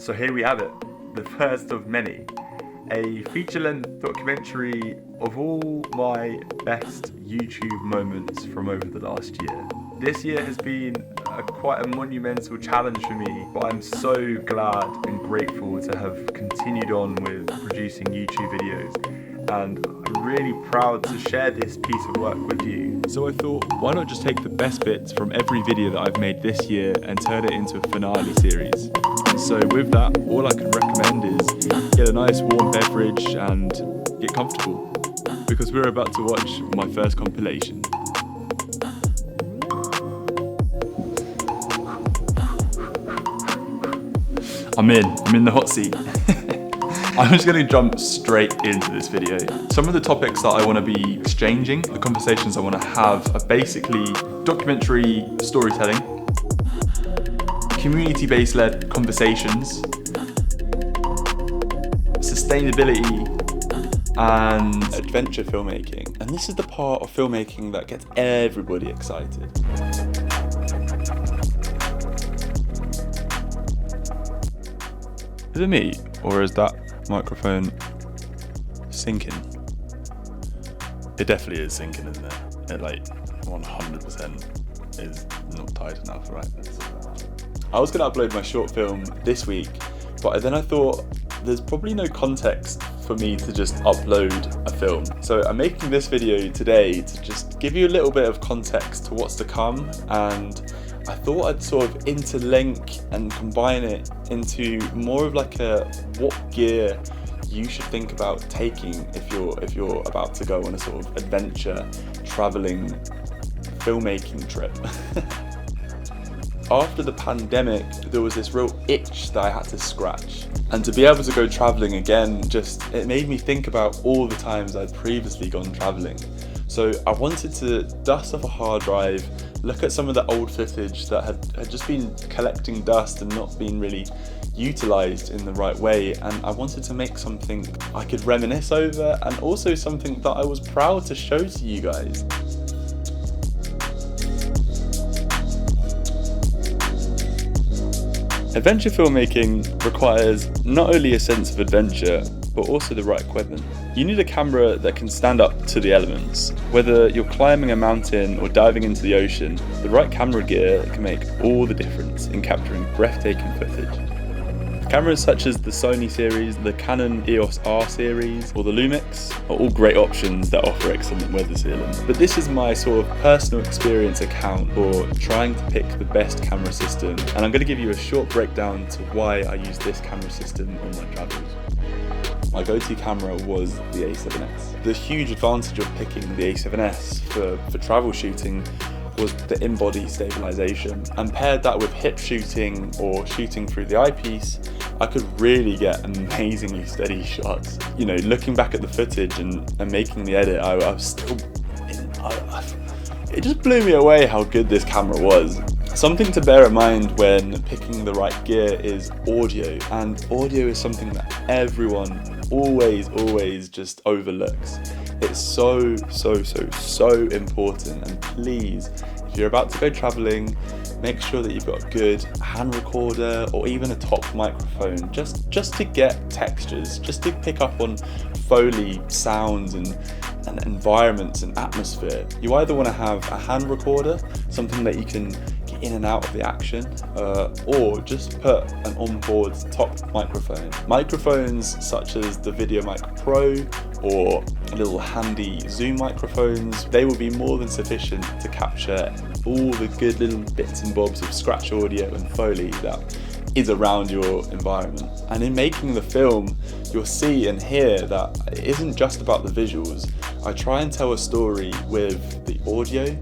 So here we have it, the first of many. A feature-length documentary of all my best YouTube moments from over the last year. This year has been quite a monumental challenge for me, but I'm so glad and grateful to have continued on with producing YouTube videos. And I'm really proud to share this piece of work with you. So I thought, why not just take the best bits from every video that I've made this year and turn it into a finale series. So with that, all I can recommend is get a nice warm beverage and get comfortable, because we're about to watch my first compilation. I'm in the hot seat. I'm just going to jump straight into this video. Some of the topics that I want to be exchanging, the conversations I want to have, are basically documentary storytelling, community-based led conversations, sustainability, and adventure filmmaking. And this is the part of filmmaking that gets everybody excited. Is it me, or is that microphone sinking? It definitely is sinking, isn't it? It like 100% is not tight enough, right? I was gonna upload my short film this week, but then I thought there's probably no context for me to just upload a film. So I'm making this video today to just give you a little bit of context to what's to come, and I thought I'd sort of interlink and combine it into more of like a what gear you should think about taking if you're about to go on a sort of adventure, traveling, filmmaking trip. After the pandemic, there was this real itch that I had to scratch. And to be able to go traveling again, it made me think about all the times I'd previously gone traveling. So I wanted to dust off a hard drive, look at some of the old footage that had just been collecting dust and not been really utilised in the right way, and I wanted to make something I could reminisce over, and also something that I was proud to show to you guys. Adventure filmmaking requires not only a sense of adventure, but also the right equipment. You need a camera that can stand up to the elements. Whether you're climbing a mountain or diving into the ocean, the right camera gear can make all the difference in capturing breathtaking footage. Cameras such as the Sony series, the Canon EOS R series, or the Lumix are all great options that offer excellent weather sealing. But this is my sort of personal experience account for trying to pick the best camera system, and I'm going to give you a short breakdown to why I use this camera system on my travels. My go-to camera was the A7S. The huge advantage of picking the A7S for travel shooting was the in-body stabilization, and paired that with hip shooting or shooting through the eyepiece, I could really get amazingly steady shots. You know, looking back at the footage and making the edit, I was still, it just blew me away how good this camera was. Something to bear in mind when picking the right gear is audio, and audio is something that everyone always just overlooks. It's so important, and please, if you're about to go traveling, make sure that you've got a good hand recorder or even a top microphone, just to get textures, just to pick up on Foley sounds and environments and atmosphere. You either want to have a hand recorder, something that you can get in and out of the action, or just put an onboard top microphone. Microphones such as the VideoMic Pro or little handy Zoom microphones, they will be more than sufficient to capture all the good little bits and bobs of scratch audio and Foley that is around your environment. And in making the film, you'll see and hear that it isn't just about the visuals. I try and tell a story with the audio,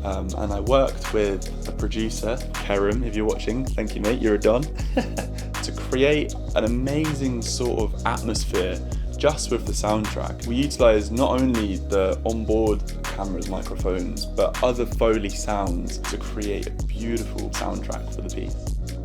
and I worked with a producer, Kerem, if you're watching, thank you mate, you're a don, to create an amazing sort of atmosphere just with the soundtrack. We utilised not only the onboard cameras, microphones, but other Foley sounds to create a beautiful soundtrack for the piece.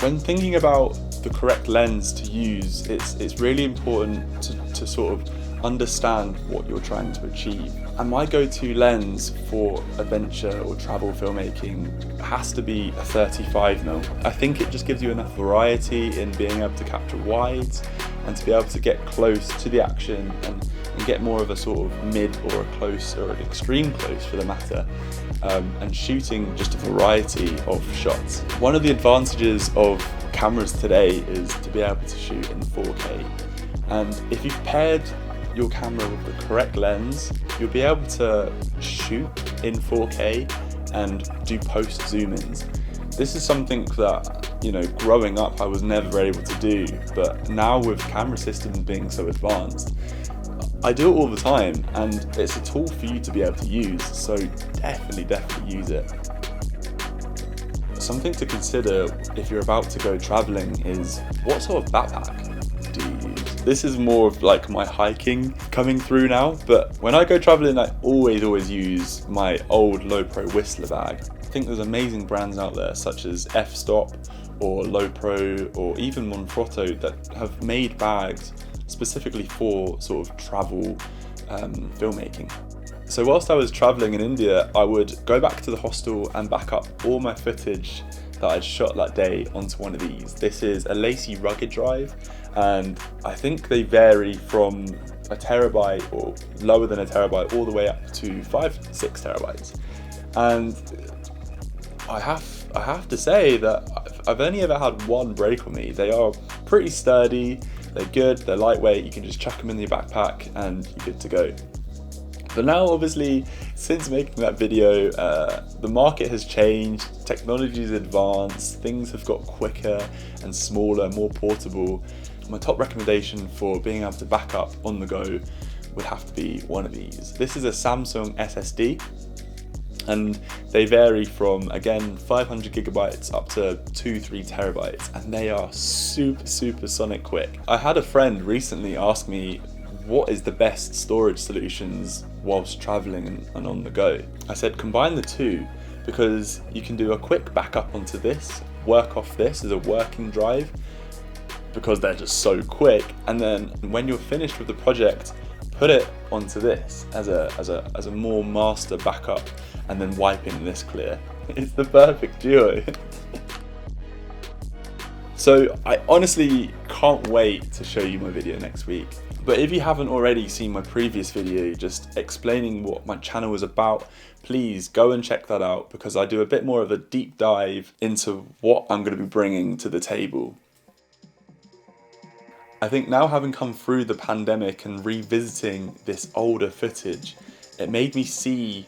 When thinking about the correct lens to use, it's really important to sort of understand what you're trying to achieve. And my go-to lens for adventure or travel filmmaking has to be a 35mm. I think it just gives you enough variety in being able to capture wides and to be able to get close to the action and get more of a sort of mid or a close or an extreme close for the matter, and shooting just a variety of shots. One of the advantages of cameras today is to be able to shoot in 4K, and if you've paired your camera with the correct lens, you'll be able to shoot in 4K and do post zoom-ins. This is something that, you know, growing up I was never able to do, but now with camera systems being so advanced, I do it all the time, and it's a tool for you to be able to use, so definitely use it. Something to consider if you're about to go traveling is, what sort of backpack do you use? This is more of like my hiking coming through now, but when I go traveling I always use my old Low-Pro Whistler bag. I think there's amazing brands out there such as F-Stop or Low-Pro or even Monfrotto that have made bags specifically for sort of travel filmmaking. So whilst I was traveling in India, I would go back to the hostel and back up all my footage that I'd shot that day onto one of these. This is a Lacy rugged drive, and I think they vary from a terabyte or lower than a terabyte all the way up to 5-6 terabytes. And I have to say that I've only ever had one break on me. They are pretty sturdy, they're good, they're lightweight, you can just chuck them in your backpack and you're good to go. But now obviously, since making that video, the market has changed, technology's advanced, things have got quicker and smaller, more portable. My top recommendation for being able to back up on the go would have to be one of these. This is a Samsung SSD, and they vary from, again, 500 gigabytes up to 2-3 terabytes, and they are super sonic quick. I had a friend recently ask me what is the best storage solutions whilst traveling and on the go. I said combine the two, because you can do a quick backup onto this, work off this as a working drive because they're just so quick, and then when you're finished with the project, put it onto this as a more master backup, and then wiping this clear. It's the perfect duo. So I honestly can't wait to show you my video next week. But if you haven't already seen my previous video just explaining what my channel is about, please go and check that out, because I do a bit more of a deep dive into what I'm going to be bringing to the table. I think now, having come through the pandemic and revisiting this older footage, it made me see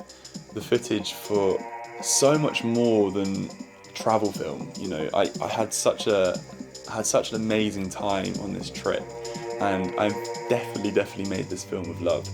the footage for so much more than travel film. You know, I had such an amazing time on this trip, and I've definitely made this film with love.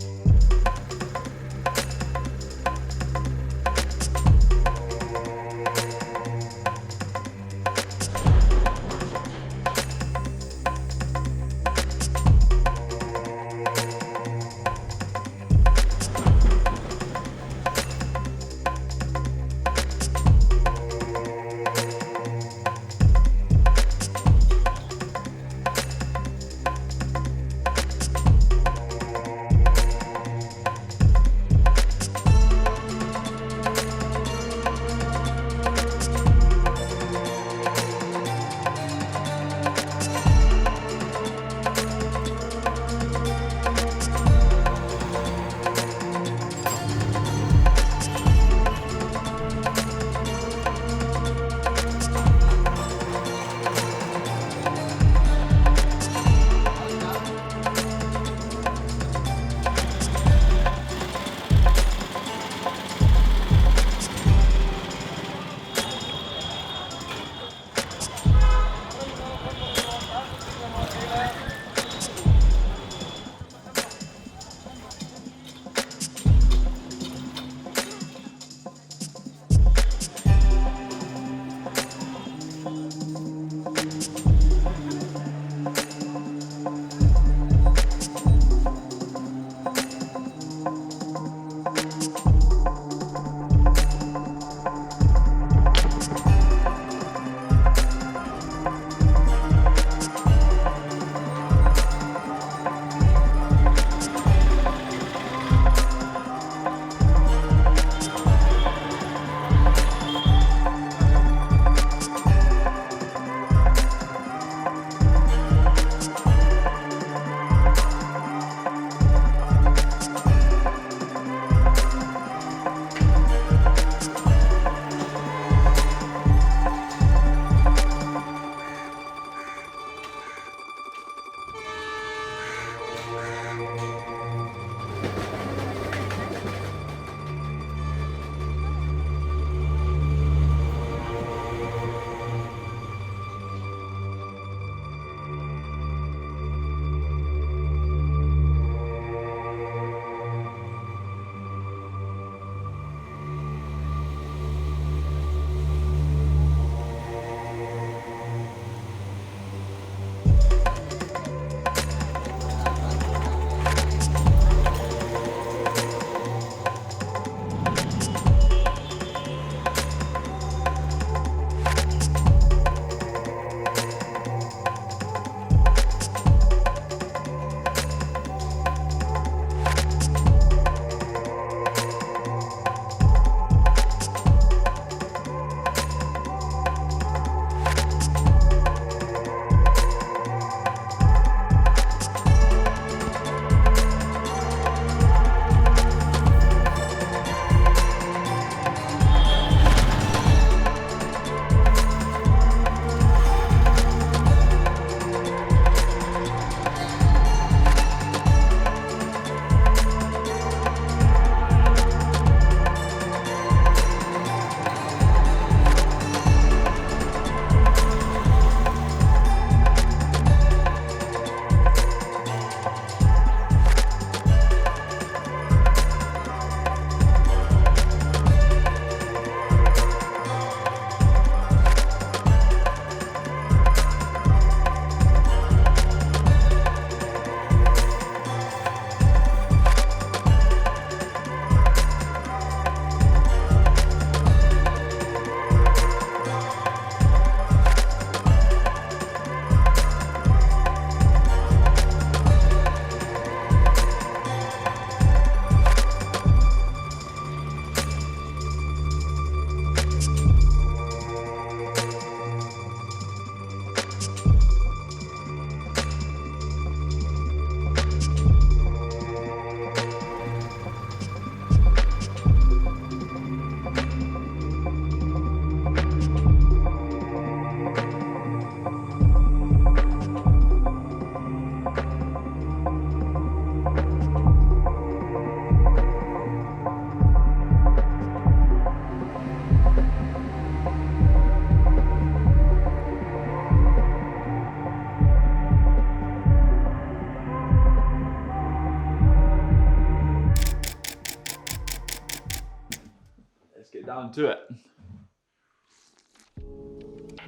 down to it.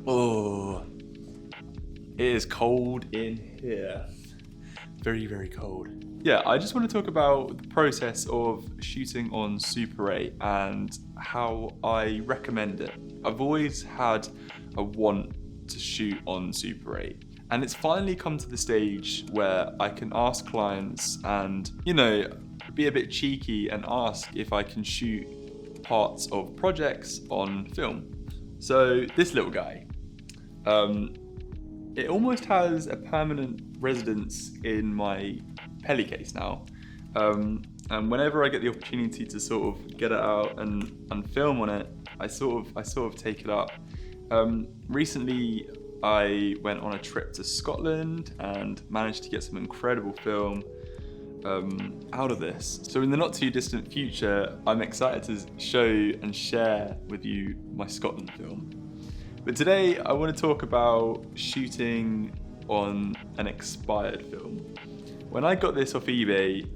Oh, it is cold in here. Very, very cold. Yeah, I just want to talk about the process of shooting on Super 8 and how I recommend it. I've always had a want to shoot on Super 8, and it's finally come to the stage where I can ask clients and, you know, be a bit cheeky and ask if I can shoot parts of projects on film. So this little guy, it almost has a permanent residence in my Pelly case now. And whenever I get the opportunity to sort of get it out and film on it, I sort of take it up. Recently, I went on a trip to Scotland and managed to get some incredible film out of this. So in the not too distant future, I'm excited to show and share with you my Scotland film. But today I want to talk about shooting on an expired film. When I got this off eBay,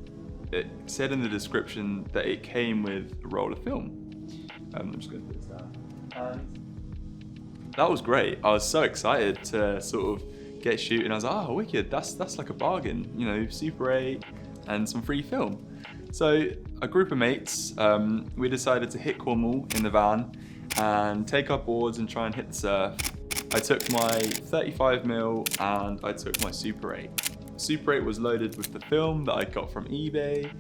it said in the description that it came with a roll of film. I'm just going to put this down. And that was great. I was so excited to sort of get shooting. I was like, oh, wicked, that's like a bargain, you know, Super 8 and some free film. So a group of mates, we decided to hit Cornwall in the van and take our boards and try and hit the surf. I took my 35mm and I took my Super 8. Super 8 was loaded with the film that I got from eBay,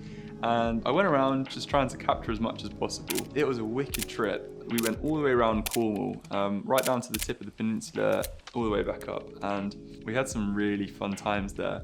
and I went around just trying to capture as much as possible. It was a wicked trip. We went all the way around Cornwall, right down to the tip of the peninsula, all the way back up, and we had some really fun times there.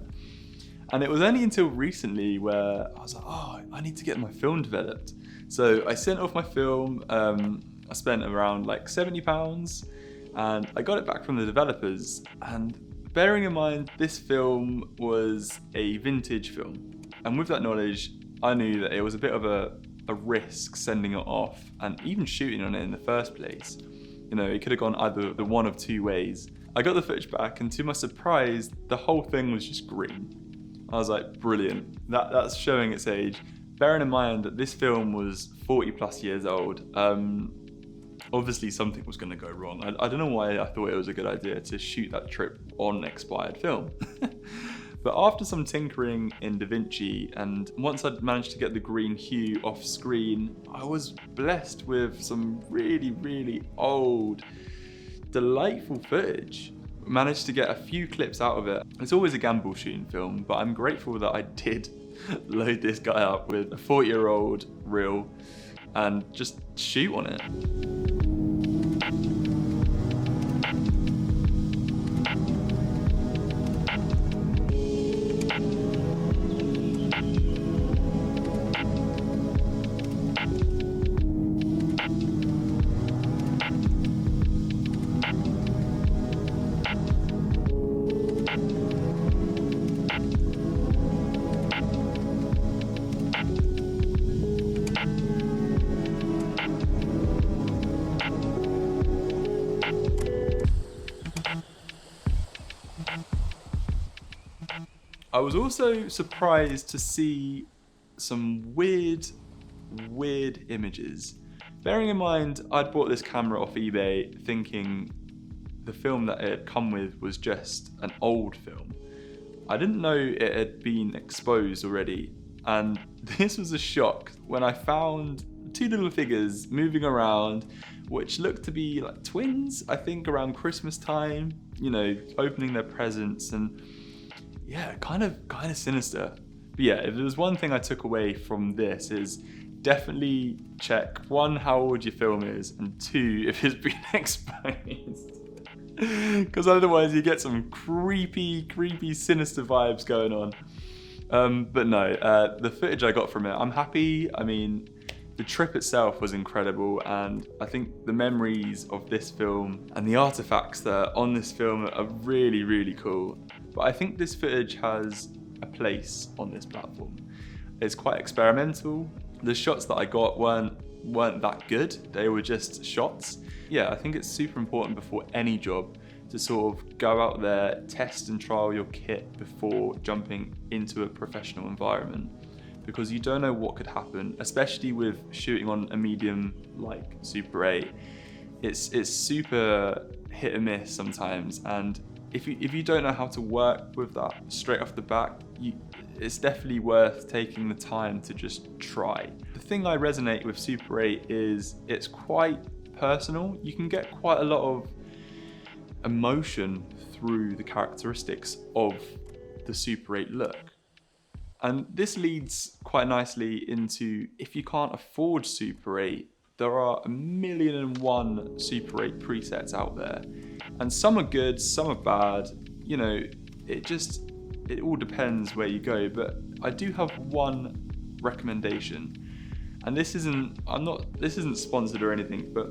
And it was only until recently where I was like, oh, I need to get my film developed. So I sent off my film. I spent around like £70 and I got it back from the developers. And bearing in mind, this film was a vintage film. And with that knowledge, I knew that it was a bit of a risk sending it off and even shooting on it in the first place. You know, it could have gone either the one of two ways. I got the footage back and to my surprise, the whole thing was just green. I was like, brilliant. That's showing its age. Bearing in mind that this film was 40 plus years old, obviously something was going to go wrong. I don't know why I thought it was a good idea to shoot that trip on expired film. But after some tinkering in DaVinci, and once I'd managed to get the green hue off screen, I was blessed with some really, really old, delightful footage. Managed to get a few clips out of it. It's always a gamble shooting film, but I'm grateful that I did load this guy up with a 40-year-old reel and just shoot on it. I was also surprised to see some weird images. Bearing in mind, I'd bought this camera off eBay thinking the film that it had come with was just an old film. I didn't know it had been exposed already, and this was a shock when I found two little figures moving around which looked to be like twins, I think around Christmas time, you know, opening their presents, and yeah, kind of sinister. But yeah, if there's one thing I took away from this is definitely check, one, how old your film is, and two, if it's been exposed. Because otherwise you get some creepy, sinister vibes going on. But no, the footage I got from it, I'm happy. I mean, the trip itself was incredible, and I think the memories of this film and the artifacts that are on this film are really, really cool. But I think this footage has a place on this platform. It's quite experimental. The shots that I got weren't that good. They were just shots. Yeah, I think it's super important before any job to sort of go out there, test and trial your kit before jumping into a professional environment. because you don't know what could happen, especially with shooting on a medium like Super 8. It's super hit and miss sometimes, and if you don't know how to work with that straight off the bat, it's definitely worth taking the time to just try. The thing I resonate with Super 8 is it's quite personal. You can get quite a lot of emotion through the characteristics of the Super 8 look. And this leads quite nicely into, if you can't afford Super 8, there are 1,000,001 Super 8 presets out there. And some are good, some are bad. You know, it all depends where you go. But I do have one recommendation. And this isn't sponsored or anything, but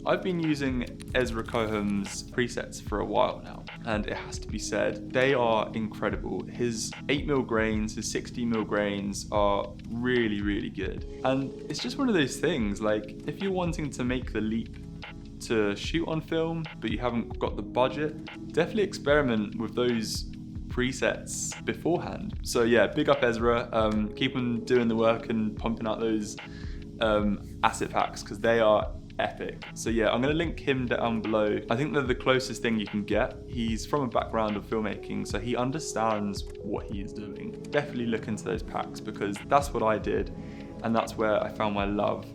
I've been using Ezra Cohen's presets for a while now, and it has to be said, they are incredible. His 8mm grains, his 16mm grains are really, really good. And it's just one of those things, like, if you're wanting to make the leap to shoot on film, but you haven't got the budget, definitely experiment with those presets beforehand. So yeah, big up Ezra, keep on doing the work and pumping out those asset packs, because they are epic. So yeah, I'm going to link him down below. I think they're the closest thing you can get. He's from a background of filmmaking, so he understands what he is doing. Definitely look into those packs, because that's what I did, and that's where I found my love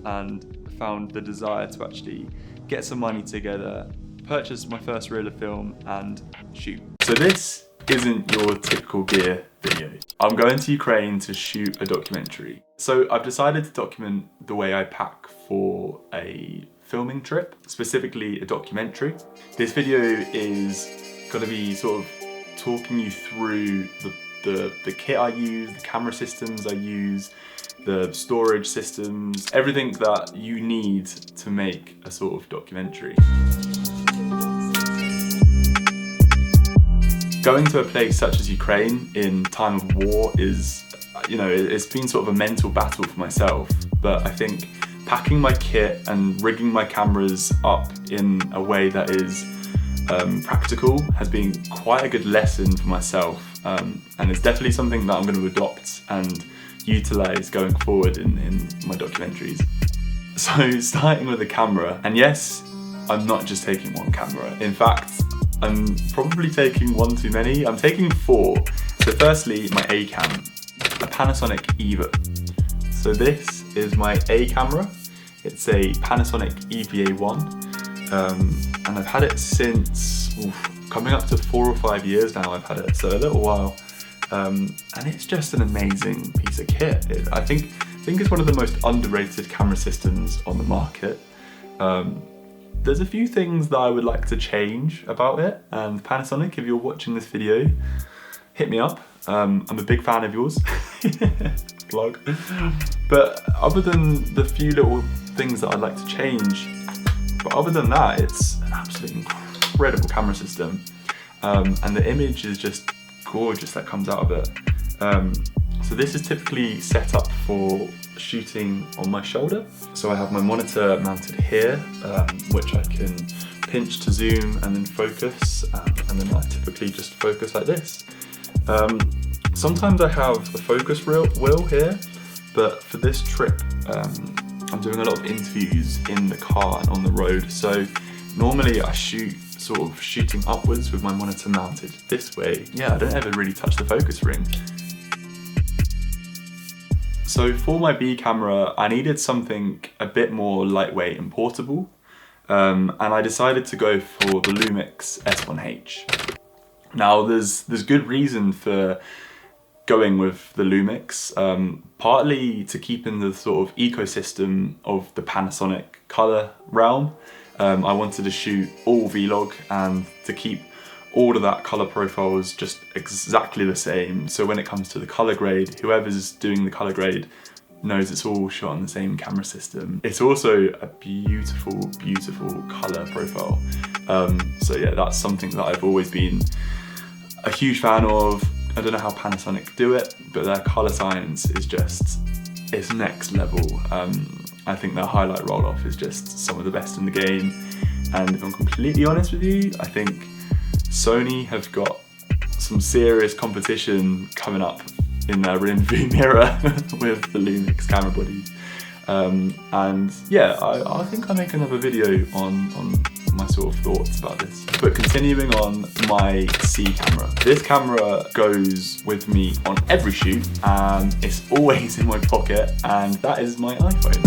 and found the desire to actually get some money together, purchase my first reel of film, and shoot. So this isn't your typical gear video. I'm going to Ukraine to shoot a documentary. So I've decided to document the way I pack for a filming trip, specifically a documentary. This video is going to be sort of talking you through the kit I use, the camera systems I use, the storage systems, everything that you need to make a sort of documentary. Going to a place such as Ukraine in time of war is, you know, it's been sort of a mental battle for myself, but I think packing my kit and rigging my cameras up in a way that is practical has been quite a good lesson for myself, and it's definitely something that I'm going to adopt and utilize going forward in my documentaries. So starting with the camera, and yes, I'm not just taking one camera. In fact, I'm probably taking one too many. I'm taking 4. So firstly, my A cam, a Panasonic EVA. So this is my A camera. It's a Panasonic EVA1, and I've had it since coming up to 4 or 5 years now. I've had it, so a little while, and it's just an amazing piece of kit. I think it's one of the most underrated camera systems on the market. There's a few things that I would like to change about it, and Panasonic, if you're watching this video, hit me up. I'm a big fan of yours. Vlog. But other than the few little things that I'd like to change, but other than that, it's an absolutely incredible camera system, and the image is just gorgeous that comes out of it. So this is typically set up for shooting on my shoulder. So I have my monitor mounted here, which I can pinch to zoom and then focus, and then I typically just focus like this. Sometimes I have a focus wheel here, but for this trip, I'm doing a lot of interviews in the car and on the road. So normally I shoot sort of shooting upwards with my monitor mounted this way. Yeah, I don't ever really touch the focus ring. So for my B camera, I needed something a bit more lightweight and portable, and I decided to go for the Lumix S1H. Now there's good reason for going with the Lumix, partly to keep in the sort of ecosystem of the Panasonic color realm. I wanted to shoot all Vlog and to keep all of that color profiles just exactly the same. So when it comes to the color grade, whoever's doing the color grade knows it's all shot on the same camera system. It's also a beautiful, beautiful color profile. So yeah, that's something that I've always been a huge fan of. I don't know how Panasonic do it, but their color science is just, it's next level. I think their highlight roll-off is just some of the best in the game. And if I'm completely honest with you, I think Sony have got some serious competition coming up in their rear view mirror with the Lumix camera body. And yeah, I think I'll make another video on my sort of thoughts about this. But continuing on my C camera. This camera goes with me on every shoot and it's always in my pocket, and that is my iPhone.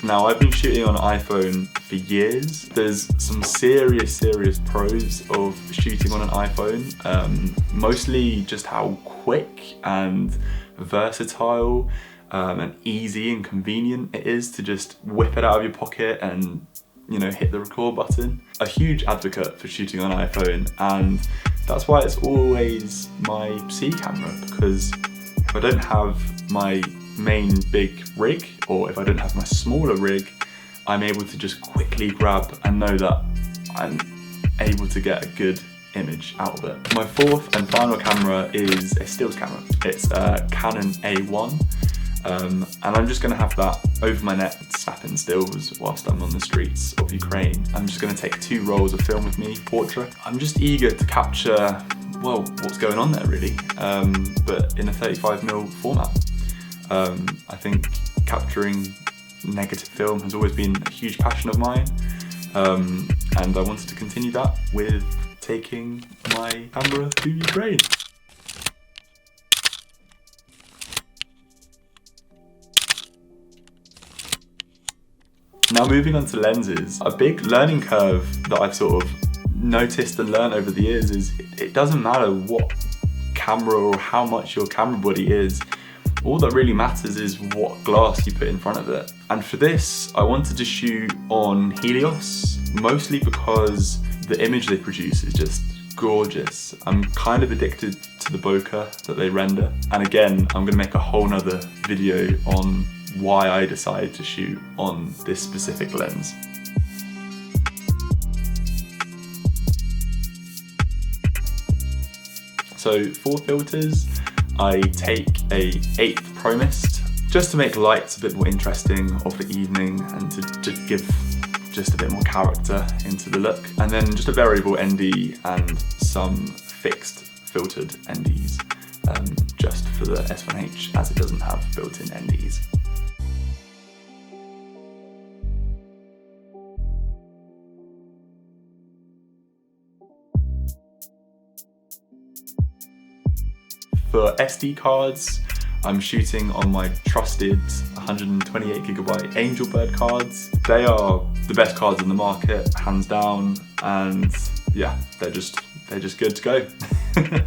Now, I've been shooting on an iPhone for years. There's some serious pros of shooting on an iPhone. Mostly just how quick and versatile and easy and convenient it is to just whip it out of your pocket and, you know, hit the record button. A huge advocate for shooting on an iPhone, and that's why it's always my C camera, because if I don't have my main big rig, or if I don't have my smaller rig, I'm able to just quickly grab and know that I'm able to get a good image out of it. My fourth and final camera is a stills camera. It's a Canon A1, and I'm just going to have that over my neck snapping stills whilst I'm on the streets of Ukraine. I'm just going to take 2 rolls of film with me, portrait. I'm just eager to capture, well, what's going on there really, but in a 35mm format. I think capturing negative film has always been a huge passion of mine, and I wanted to continue that with taking my camera to Ukraine. Now, moving on to lenses, a big learning curve that I've sort of noticed and learned over the years is it doesn't matter what camera or how much your camera body is. All that really matters is what glass you put in front of it. And for this, I wanted to shoot on Helios, mostly because the image they produce is just gorgeous. I'm kind of addicted to the bokeh that they render. And again, I'm gonna make a whole nother video on why I decided to shoot on this specific lens. So for filters, I take a 8th Pro Mist just to make lights a bit more interesting of the evening and to give just a bit more character into the look. And then just a variable ND and some fixed filtered NDs, just for the S1H, as it doesn't have built-in NDs. For SD cards, I'm shooting on my trusted 128GB Angelbird cards. They are the best cards in the market, hands down, and yeah, they're just good to go.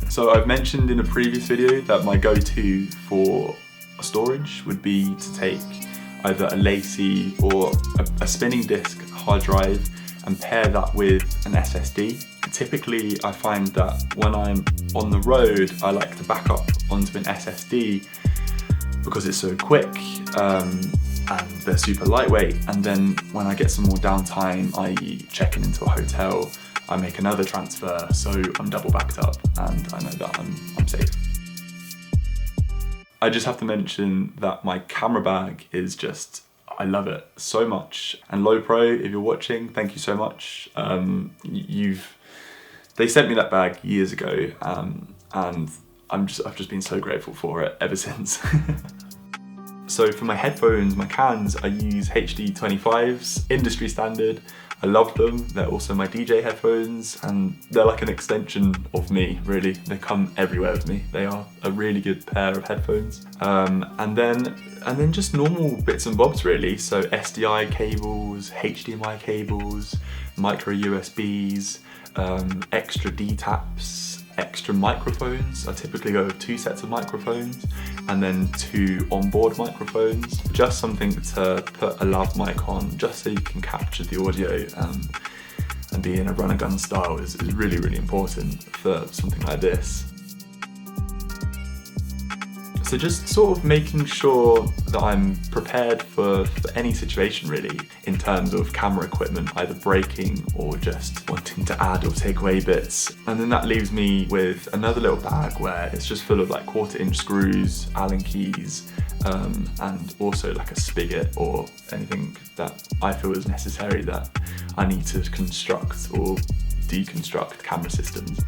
So I've mentioned in a previous video that my go-to for storage would be to take either a Lacy or a spinning disk hard drive and pair that with an SSD. Typically, I find that when I'm on the road, I like to back up onto an SSD because it's so quick and they're super lightweight. And then when I get some more downtime, i.e. checking into a hotel, I make another transfer, so I'm double backed up and I know that I'm safe. I just have to mention that my camera bag is just, I love it so much. And Low Pro, if you're watching, thank you so much. They sent me that bag years ago, and I've just been so grateful for it ever since. So for my headphones, my cans, I use HD25s, industry standard. I love them. They're also my DJ headphones, and they're like an extension of me, really. They come everywhere with me. They are a really good pair of headphones. And then just normal bits and bobs, really. So SDI cables, HDMI cables, micro USBs, extra D-taps, extra microphones. I typically go with 2 sets of microphones and then 2 onboard microphones. Just something to put a lav mic on, just so you can capture the audio, and be in a run and gun style is really, really important for something like this. So just sort of making sure that I'm prepared for any situation, really, in terms of camera equipment, either breaking or just wanting to add or take away bits. And then that leaves me with another little bag where it's just full of like 1/4" screws, Allen keys, and also like a spigot or anything that I feel is necessary that I need to construct or deconstruct camera systems.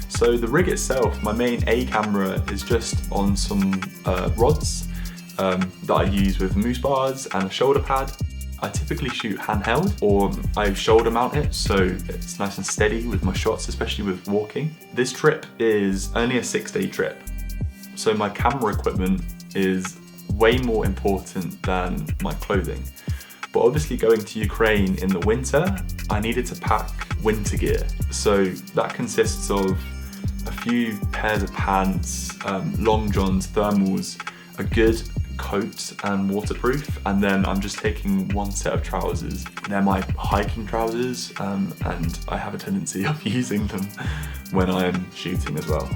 So the rig itself, my main A camera is just on some rods that I use with moose bars and a shoulder pad. I typically shoot handheld, or I shoulder mount it so it's nice and steady with my shots, especially with walking. This trip is only a 6-day trip, so my camera equipment is way more important than my clothing. But obviously going to Ukraine in the winter, I needed to pack winter gear. So that consists of a few pairs of pants, long johns, thermals, a good coat and waterproof, and then I'm just taking one set of trousers. They're my hiking trousers, and I have a tendency of using them when I'm shooting as well,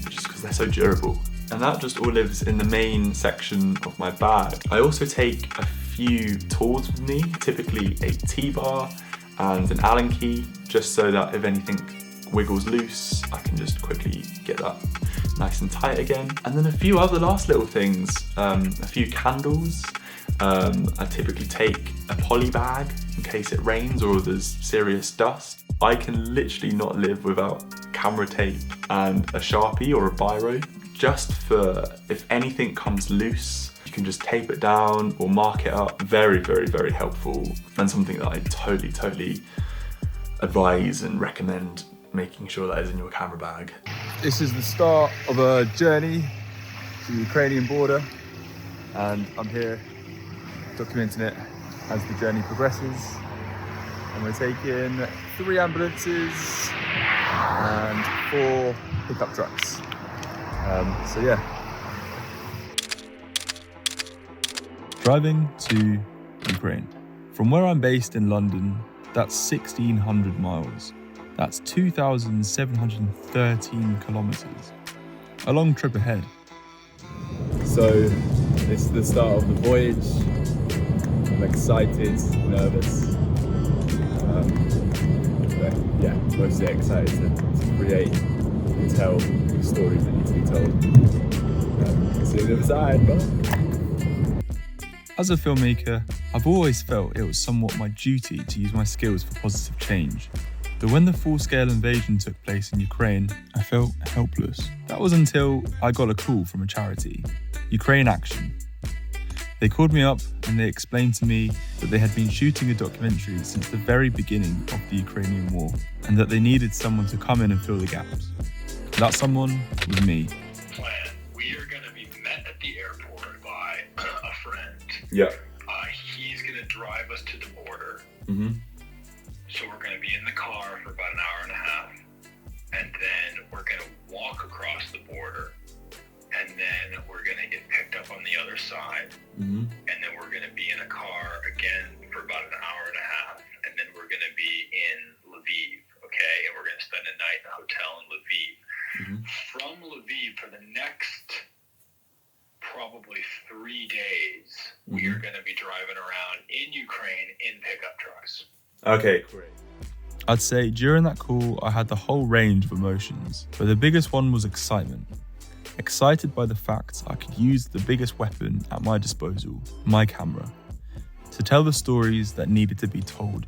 just because they're so durable. And that just all lives in the main section of my bag. I also take a few tools with me, typically a T-bar and an Allen key, just so that if anything wiggles loose, I can just quickly get that nice and tight again. And then a few other last little things, a few candles. I typically take a poly bag in case it rains or there's serious dust. I can literally not live without camera tape and a Sharpie or a biro, just for if anything comes loose, you can just tape it down or mark it up. Very, very, very helpful, and something that I totally advise and recommend making sure that is in your camera bag. This is the start of a journey to the Ukrainian border, and I'm here documenting it as the journey progresses. And we're taking 3 ambulances and 4 pickup trucks. So yeah. Driving to Ukraine. From where I'm based in London, that's 1,600 miles. That's 2,713 kilometers. A long trip ahead. So this is the start of the voyage. I'm excited, nervous. But yeah, mostly excited to create and tell the stories that need to be told. See you on the other side, bye. As a filmmaker, I've always felt it was somewhat my duty to use my skills for positive change. But when the full-scale invasion took place in Ukraine, I felt helpless. That was until I got a call from a charity, Ukraine Action. They called me up and they explained to me that they had been shooting a documentary since the very beginning of the Ukrainian war, and that they needed someone to come in and fill the gaps. That someone was me. We are going to be met at the airport by a friend. Yeah. He's going to drive us to the border. Mm-hmm. So we're going to be in the car for about an hour and a half, and then we're going to walk across the border, and then we're going to get picked up on the other side, Mm-hmm. and then we're going to be in a car again for about an hour and a half, and then we're going to be in Lviv, okay? And we're going to spend a night in a hotel in Lviv. Mm-hmm. From Lviv, for the next probably 3 days, we are going to be driving around in Ukraine in pickup trucks. Okay, great. I'd say during that call, I had the whole range of emotions, but the biggest one was excitement. Excited by the fact I could use the biggest weapon at my disposal, my camera, to tell the stories that needed to be told.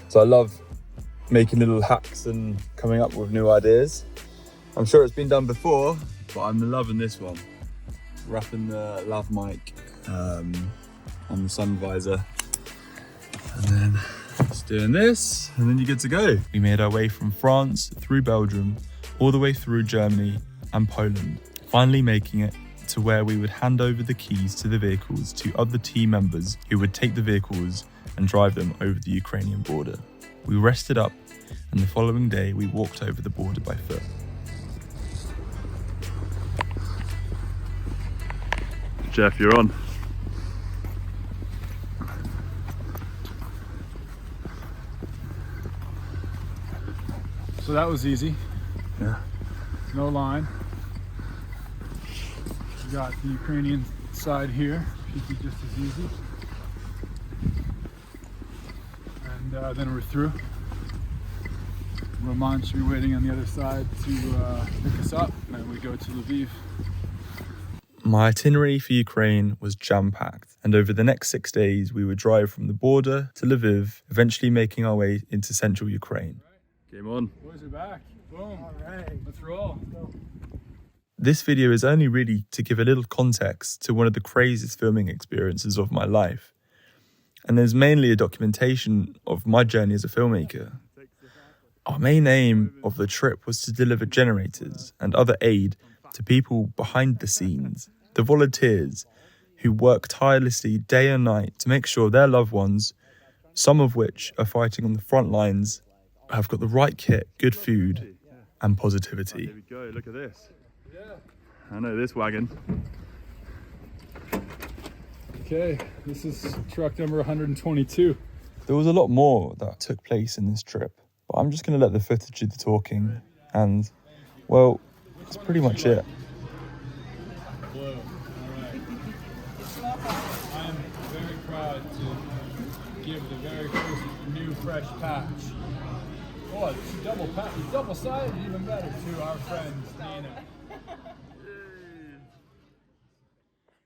So I love making little hacks and coming up with new ideas. I'm sure it's been done before, but I'm loving this one. Wrapping the lav mic on the sun visor, and then just doing this, and then you're good to go. We made our way from France through Belgium, all the way through Germany and Poland, finally making it to where we would hand over the keys to the vehicles to other team members who would take the vehicles and drive them over the Ukrainian border. We rested up, and the following day we walked over the border by foot. Jeff, you're on. So that was easy. Yeah. No line. We got the Ukrainian side here. Should be just as easy. And then we're through. Roman should be waiting on the other side to pick us up, and we go to Lviv. My itinerary for Ukraine was jam-packed, and over the next 6 days we would drive from the border to Lviv, eventually making our way into central Ukraine. Game on. Boys are back. Boom. All right. Let's roll. This video is only really to give a little context to one of the craziest filming experiences of my life. And there's mainly a documentation of my journey as a filmmaker. Our main aim of the trip was to deliver generators and other aid to people behind the scenes, the volunteers who work tirelessly day and night to make sure their loved ones, some of which are fighting on the front lines, have got the right kit, good food, and positivity. Here we go, look at this. I know this wagon. Okay, this is truck number 122. There was a lot more that took place in this trip, but I'm just going to let the footage do the talking, and, well, that's pretty much it. Blue. All right. I'm very proud to give the very first new fresh patch. Oh, it's double patch, double-sided, even better, to our friends, Nina.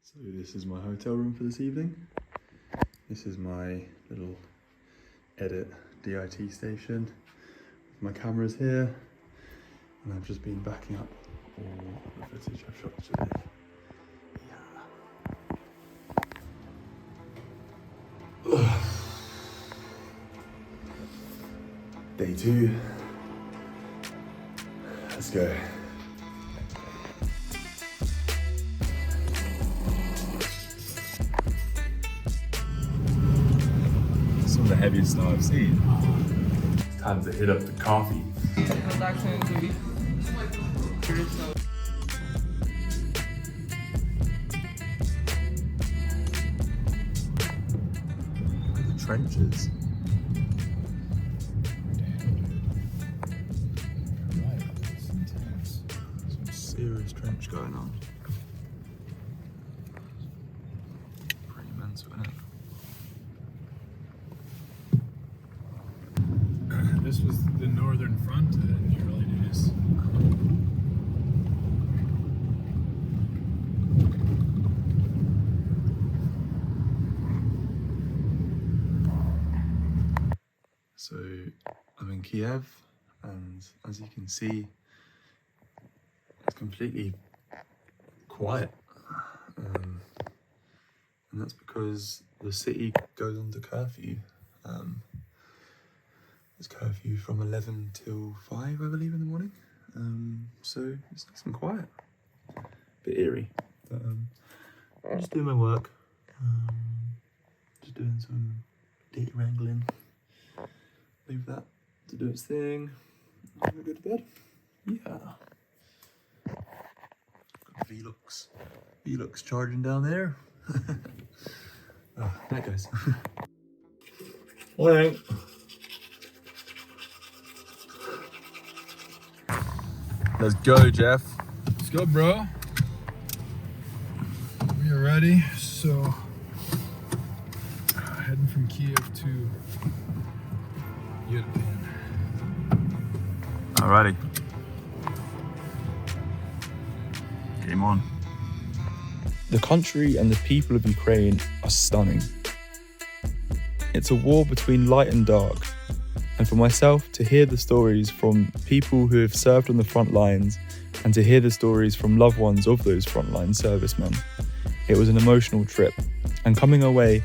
So this is my hotel room for this evening. This is my little edit DIT station. My camera's here, and I've just been backing up all the footage I've shot today. Yeah. Day 2. Let's go. Some of the heaviest snow I've seen. It's time to hit up the coffee. Look at the trenches. Some serious trench going on. Pretty mental, isn't it? This was the northern front in the early days. So I'm in Kiev, and as you can see, it's completely quiet. And that's because the city goes under curfew. It's curfew from 11 till 5, I believe, in the morning. So it's nice and quiet. Bit eerie. But I'm just doing my work. Just doing some data wrangling. Leave that to do its thing. I'm gonna go to bed. Yeah. Got Velux charging down there. Oh, that goes. Morning. Let's go, Jeff. Let's go, bro. We are ready, so heading from Kiev to Ukraine. Alrighty. Game on. The country and the people of Ukraine are stunning. It's a war between light and dark. And for myself, to hear the stories from people who have served on the front lines and to hear the stories from loved ones of those frontline servicemen, it was an emotional trip. And coming away,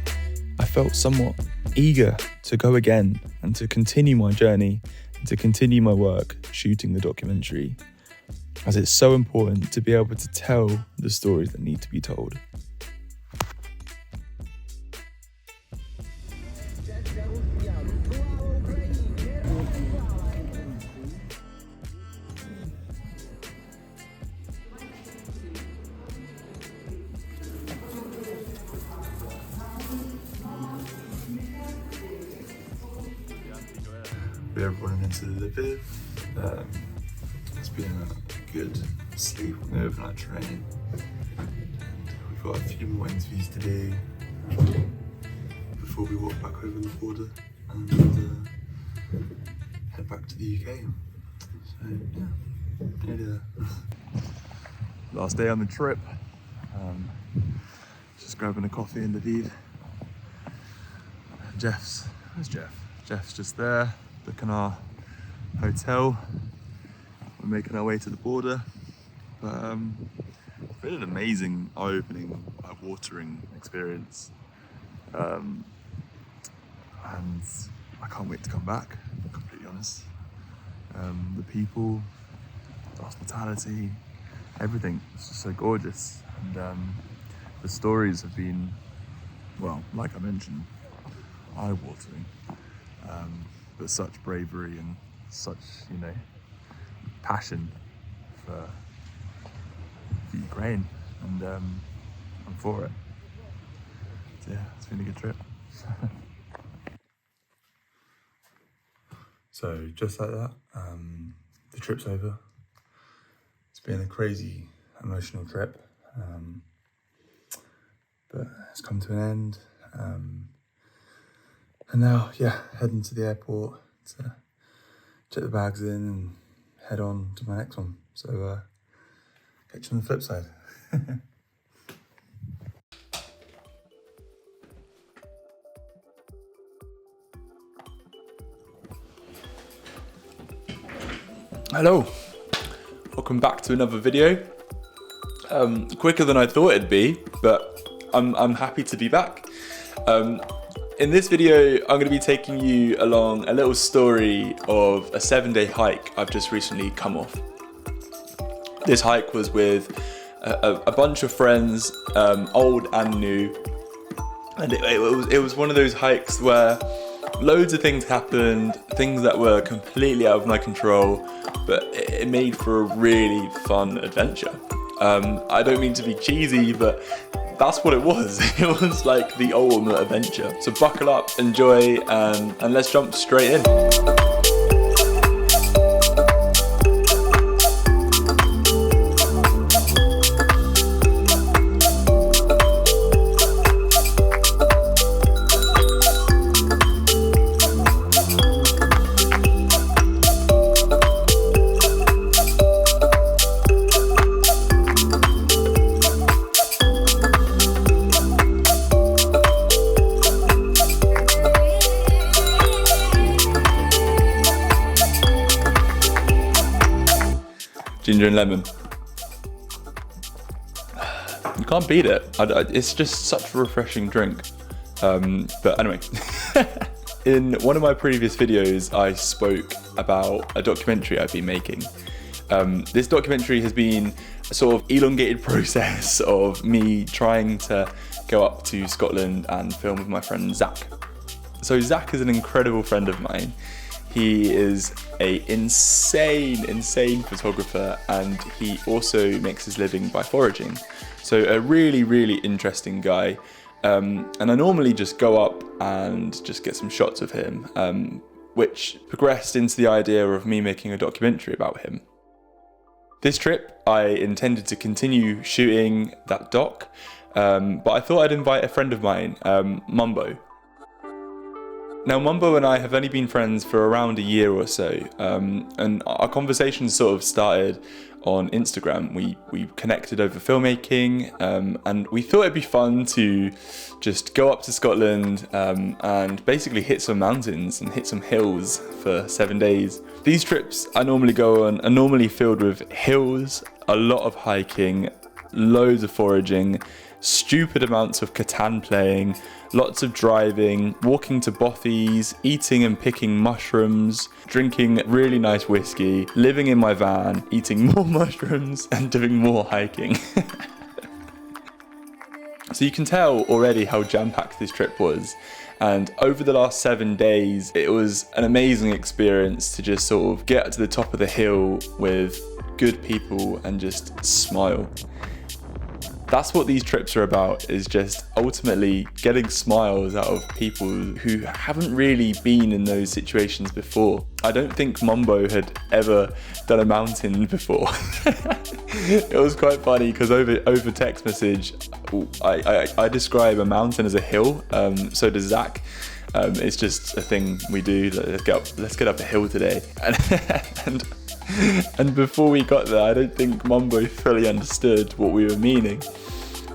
I felt somewhat eager to go again and to continue my journey and to continue my work shooting the documentary, as it's so important to be able to tell the stories that need to be told. We're running into Lviv. It's been a good sleep on the overnight train. We've got a few more interviews to do before we walk back over the border and head back to the UK. So yeah, nearly there. Last day on the trip. Just grabbing a coffee in Lviv. Where's Jeff? Jeff's just there, booking our hotel. We're making our way to the border. But it's been an amazing, eye-opening, watering experience. And I can't wait to come back, if I'm completely honest. The people, the hospitality, everything, it's just so gorgeous. And the stories have been, well, like I mentioned, eye-watering. But such bravery and such, you know, passion for Ukraine, and I'm for it. So yeah, it's been a good trip. So just like that, the trip's over. It's been a crazy emotional trip, but it's come to an end. And now, yeah, heading to the airport to check the bags in and head on to my next one. So catch you on the flip side. Hello, welcome back to another video. Quicker than I thought it'd be, but I'm happy to be back. In this video, I'm going to be taking you along a little story of a 7-day hike I've just recently come off. This hike was with a bunch of friends, old and new, and it was one of those hikes where loads of things happened, things that were completely out of my control, but it made for a really fun adventure. I don't mean to be cheesy, but that's what it was. It was like the ultimate adventure. So buckle up, enjoy, and let's jump straight in. Ginger and lemon. You can't beat it. It's just such a refreshing drink. But anyway, in one of my previous videos, I spoke about a documentary I've been making. This documentary has been a sort of elongated process of me trying to go up to Scotland and film with my friend Zach. So Zach is an incredible friend of mine. He is an insane photographer, and he also makes his living by foraging. So a really interesting guy. And I normally just go up and just get some shots of him, which progressed into the idea of me making a documentary about him. This trip, I intended to continue shooting that doc, but I thought I'd invite a friend of mine, Mumbo. Now, Mumbo and I have only been friends for around a year or so, and our conversation sort of started on Instagram. We connected over filmmaking, and we thought it'd be fun to just go up to Scotland and basically hit some mountains and hit some hills for 7 days. These trips I normally go on are normally filled with hills, a lot of hiking, loads of foraging, stupid amounts of Catan playing, lots of driving, walking to bothies, eating and picking mushrooms, drinking really nice whiskey, living in my van, eating more mushrooms, and doing more hiking. So you can tell already how jam-packed this trip was. And over the last 7 days, it was an amazing experience to just sort of get to the top of the hill with good people and just smile. That's what these trips are about, is just ultimately getting smiles out of people who haven't really been in those situations before. I don't think Mumbo had ever done a mountain before. It was quite funny because over text message, I describe a mountain as a hill, so does Zach. It's just a thing we do. Let's get up a hill today. And before we got there, I don't think Mumbo fully understood what we were meaning.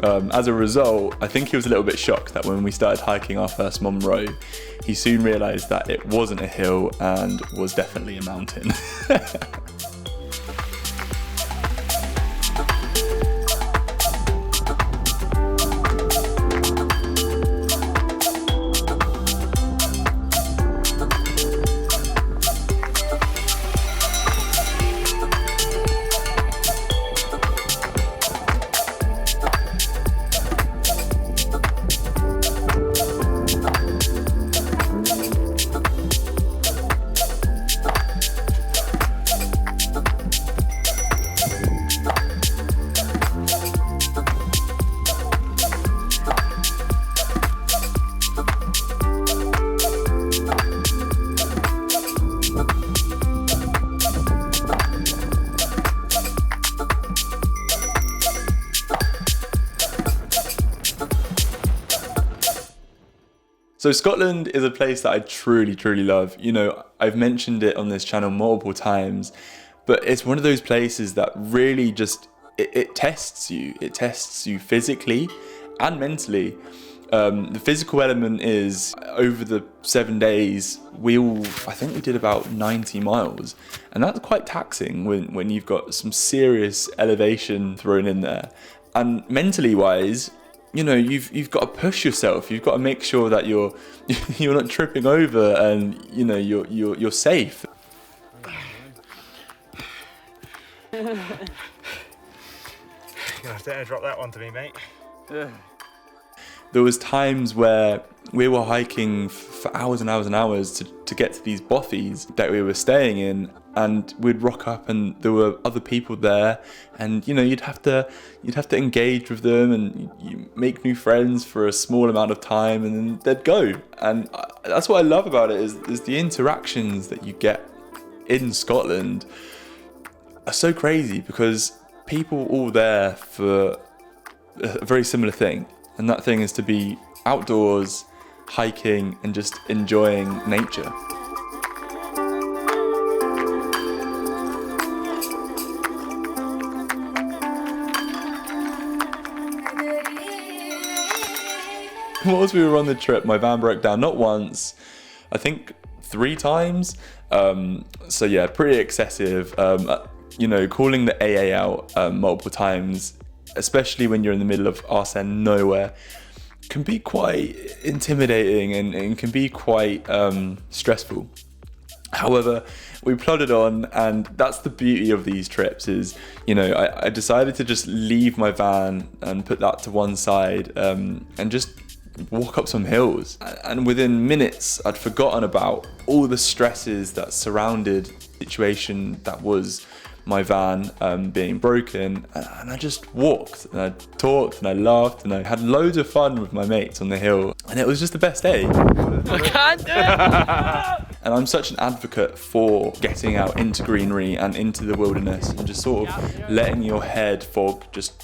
As a result, I think he was a little bit shocked that when we started hiking our first Monroe, he soon realised that it wasn't a hill and was definitely a mountain. So Scotland is a place that I truly, truly love. You know, I've mentioned it on this channel multiple times, but it's one of those places that really just, it tests you. It tests you physically and mentally. The physical element is, over the 7 days, I think we did about 90 miles. And that's quite taxing when you've got some serious elevation thrown in there. And mentally wise, you know, you've got to push yourself. You've got to make sure that you're not tripping over, and you know you're safe. You're gonna have to airdrop that one to me, mate. Yeah. There was times where we were hiking for hours and hours and hours to get to these bothies that we were staying in, and we'd rock up and there were other people there, and you know you'd have to engage with them, and you make new friends for a small amount of time, and then they'd go. And that's what I love about it is the interactions that you get in Scotland are so crazy, because people all there for a very similar thing. And that thing is to be outdoors, hiking, and just enjoying nature. Whilst we were on the trip, my van broke down not once, I think 3 times. So yeah, pretty excessive. You know, calling the AA out multiple times, especially when you're in the middle of arse end nowhere, can be quite intimidating and can be quite stressful. However, we plodded on, and that's the beauty of these trips is, you know, I decided to just leave my van and put that to one side and just walk up some hills. And within minutes, I'd forgotten about all the stresses that surrounded the situation that was my van being broken, and I just walked and I talked and I laughed and I had loads of fun with my mates on the hill, and it was just the best day. I can't do it! And I'm such an advocate for getting out into greenery and into the wilderness and just sort of letting your head fog just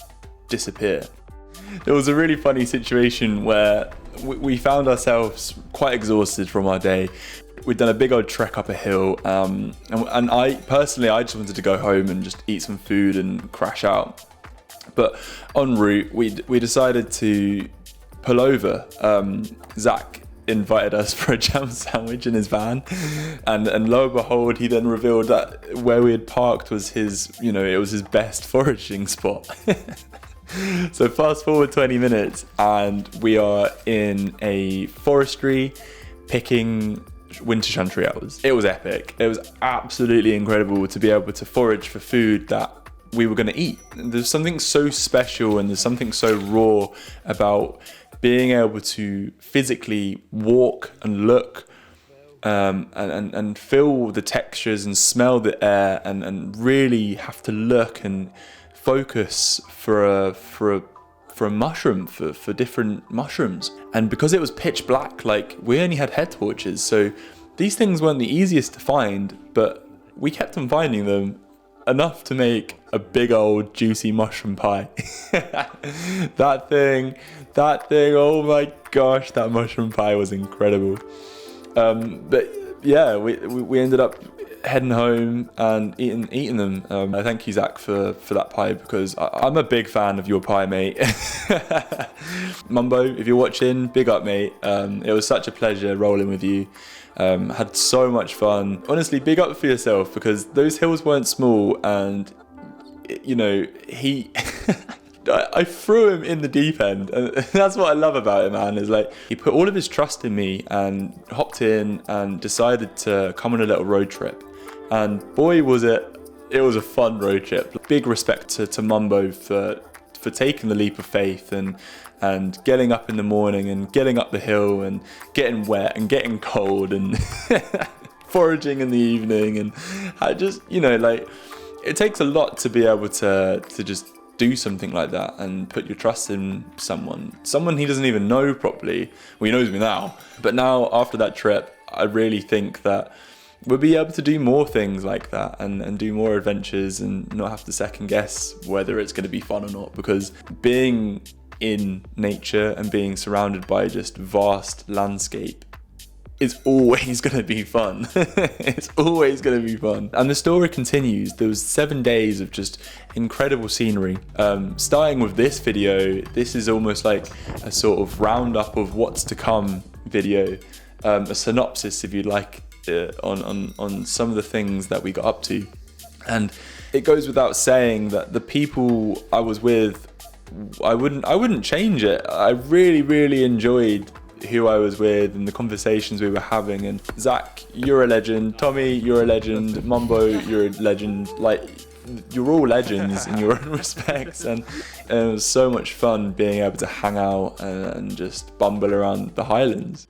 disappear. There was a really funny situation where we found ourselves quite exhausted from our day. We'd done a big old trek up a hill, and I personally just wanted to go home and just eat some food and crash out. But en route, we decided to pull over. Zach invited us for a jam sandwich in his van, and lo and behold, he then revealed that where we had parked was his, you know, it was his best foraging spot. So fast forward 20 minutes, and we are in a forestry picking winter chantry hours. It was epic. It was absolutely incredible to be able to forage for food that we were going to eat. There's something so special and there's something so raw about being able to physically walk and look and feel the textures and smell the air and really have to look and focus for a mushroom, for different mushrooms. And because it was pitch black, like, we only had head torches, so these things weren't the easiest to find, but we kept on finding them enough to make a big old juicy mushroom pie. that thing, oh my gosh, that mushroom pie was incredible. But yeah, we ended up heading home and eating them. I thank you, Zach, for that pie, because I'm a big fan of your pie, mate. Mumbo, if you're watching, big up, mate. It was such a pleasure rolling with you. Had so much fun. Honestly, big up for yourself, because those hills weren't small, and you know, I threw him in the deep end, and that's what I love about it, man, is like, he put all of his trust in me and hopped in and decided to come on a little road trip. And boy, was it was a fun road trip. Big respect to Mumbo for taking the leap of faith and getting up in the morning and getting up the hill and getting wet and getting cold and foraging in the evening. And I just, you know, like, it takes a lot to be able to just do something like that and put your trust in someone he doesn't even know properly. Well, he knows me now, but now after that trip, I really think that we'll be able to do more things like that and do more adventures and not have to second guess whether it's going to be fun or not, because being in nature and being surrounded by just vast landscape is always going to be fun. It's always going to be fun. And the story continues. There was 7 days of just incredible scenery. Starting with this video, this is almost like a sort of roundup of what's to come video, a synopsis, if you'd like, on some of the things that we got up to. And it goes without saying that the people I was with, I wouldn't change it. I really enjoyed who I was with and the conversations we were having. And Zach, you're a legend. Tommy, you're a legend. Mumbo, you're a legend. Like, you're all legends in your own respects. And it was so much fun being able to hang out and just bumble around the Highlands.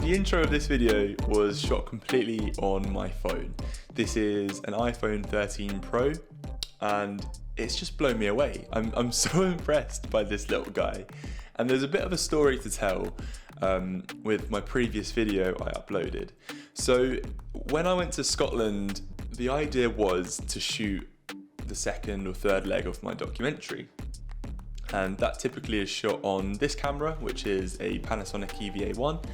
Intro of this video was shot completely on my phone. This is an iPhone 13 Pro and it's just blown me away. I'm so impressed by this little guy, and there's a bit of a story to tell with my previous video I uploaded. So when I went to Scotland, the idea was to shoot the second or third leg of my documentary. And that typically is shot on this camera, which is a Panasonic EVA1.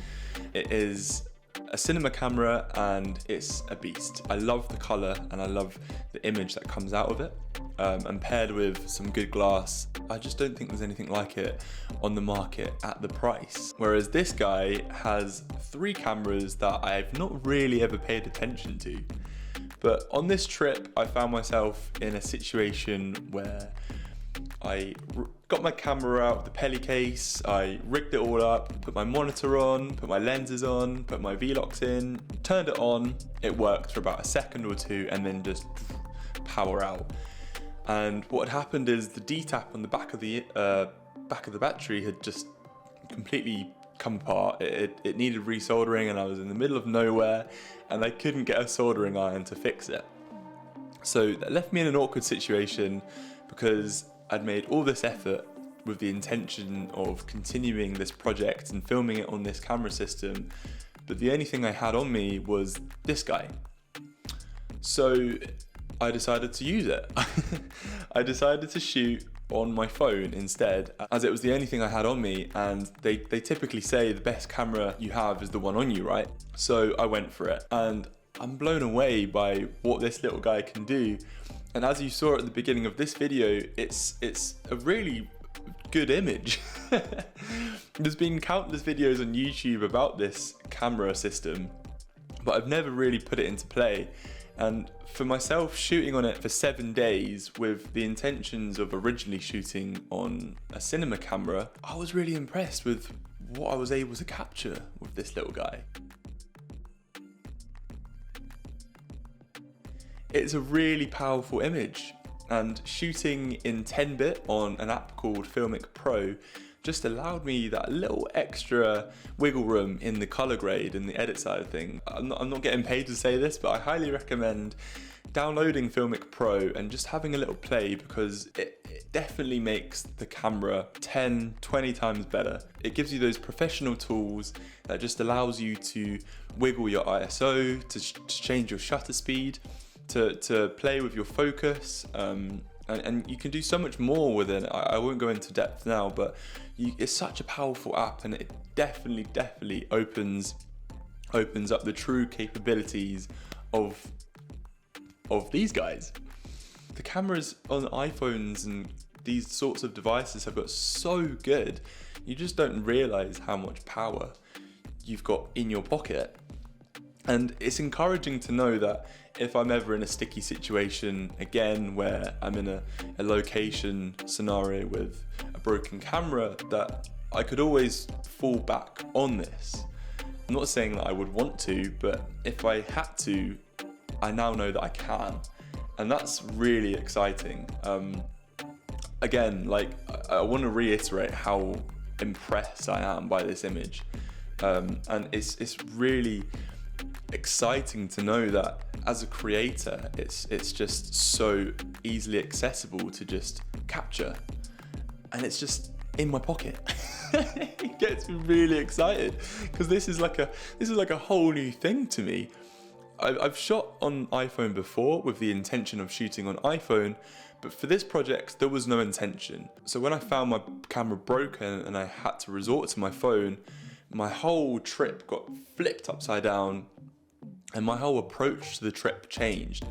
It is a cinema camera and it's a beast. I love the color and I love the image that comes out of it. And paired with some good glass, I just don't think there's anything like it on the market at the price. Whereas this guy has 3 cameras that I've not really ever paid attention to. But on this trip, I found myself in a situation where I got my camera out of the Pelly case, I rigged it all up, put my monitor on, put my lenses on, put my V-locks in, turned it on, it worked for about a second or two and then just power out. And what had happened is the D-tap on the back of the battery had just completely come apart. It needed resoldering and I was in the middle of nowhere and I couldn't get a soldering iron to fix it. So that left me in an awkward situation because I'd made all this effort with the intention of continuing this project and filming it on this camera system, but the only thing I had on me was this guy. So I decided to use it. I decided to shoot on my phone instead, as it was the only thing I had on me, and they typically say the best camera you have is the one on you, right? So I went for it, and I'm blown away by what this little guy can do. And as you saw at the beginning of this video, it's a really good image. There's been countless videos on YouTube about this camera system, but I've never really put it into play. And for myself, shooting on it for 7 days with the intentions of originally shooting on a cinema camera, I was really impressed with what I was able to capture with this little guy. It's a really powerful image, and shooting in 10-bit on an app called Filmic Pro just allowed me that little extra wiggle room in the color grade and the edit side of things. I'm not getting paid to say this, but I highly recommend downloading Filmic Pro and just having a little play, because it definitely makes the camera 10, 20 times better. It gives you those professional tools that just allows you to wiggle your ISO, to change your shutter speed, to play with your focus, and you can do so much more with it. I won't go into depth now, but it's such a powerful app, and it definitely opens up the true capabilities of these guys. The cameras on iPhones and these sorts of devices have got so good, you just don't realize how much power you've got in your pocket. And it's encouraging to know that if I'm ever in a sticky situation again, where I'm in a location scenario with a broken camera, that I could always fall back on this. I'm not saying that I would want to, but if I had to, I now know that I can. And that's really exciting. Again, like, I want to reiterate how impressed I am by this image. And it's really exciting to know that as a creator, it's just so easily accessible to just capture, and it's just in my pocket. It gets me really excited because this is like a whole new thing to me. I've shot on iPhone before with the intention of shooting on iPhone, but for this project there was no intention. So when I found my camera broken and I had to resort to my phone, my whole trip got flipped upside down and my whole approach to the trip changed.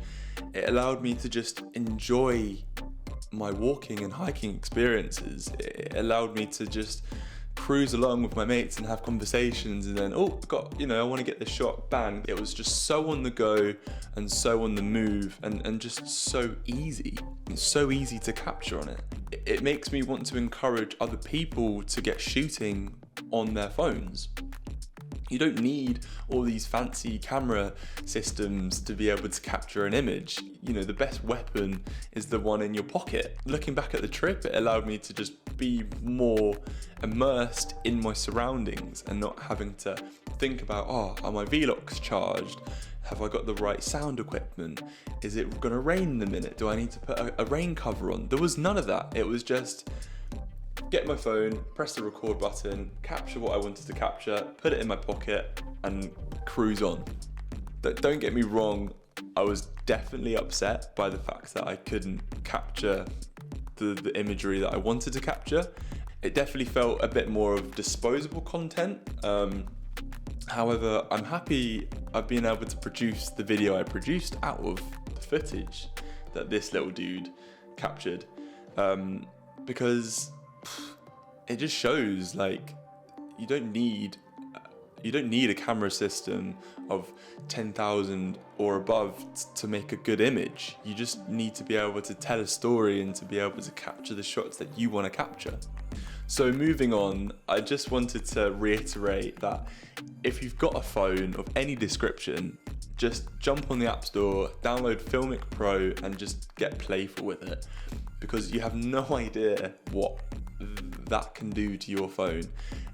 It allowed me to just enjoy my walking and hiking experiences. It allowed me to just cruise along with my mates and have conversations, and then, I want to get this shot, bang. It was just so on the go and so on the move, and just so easy. It's so easy to capture on it. It makes me want to encourage other people to get shooting on their phones. You don't need all these fancy camera systems to be able to capture an image. You know, the best weapon is the one in your pocket. Looking back at the trip, it allowed me to just be more immersed in my surroundings and not having to think about, are my V-locks charged? Have I got the right sound equipment? Is it gonna rain in a minute? Do I need to put a rain cover on? There was none of that. It was just get my phone, press the record button, capture what I wanted to capture, put it in my pocket, and cruise on. Don't get me wrong, I was definitely upset by the fact that I couldn't capture the imagery that I wanted to capture. It definitely felt a bit more of disposable content. However, I'm happy I've been able to produce the video I produced out of the footage that this little dude captured, because it just shows like you don't need a camera system of 10,000 or above to make a good image. You just need to be able to tell a story and to be able to capture the shots that you want to capture. So moving on, I just wanted to reiterate that if you've got a phone of any description, just jump on the App Store, download Filmic Pro and just get playful with it, because you have no idea what that can do to your phone.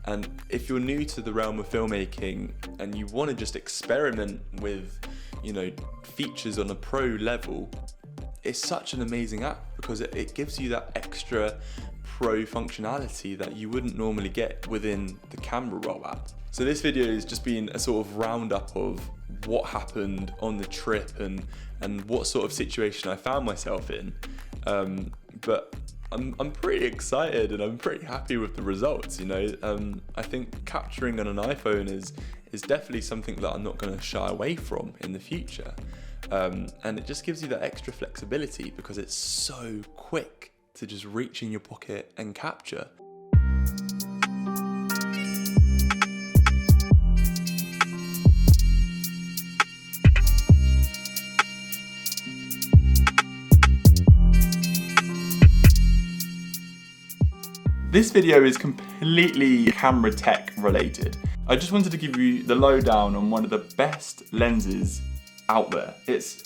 And if you're new to the realm of filmmaking and you want to just experiment with, features on a pro level, it's such an amazing app because it gives you that extra pro functionality that you wouldn't normally get within the camera roll app. So this video has just been a sort of roundup of what happened on the trip and what sort of situation I found myself in. But I'm pretty excited and I'm pretty happy with the results. I think capturing on an iPhone is definitely something that I'm not going to shy away from in the future. And it just gives you that extra flexibility because it's so quick to just reach in your pocket and capture. This video is completely camera tech related. I just wanted to give you the lowdown on one of the best lenses out there. It's,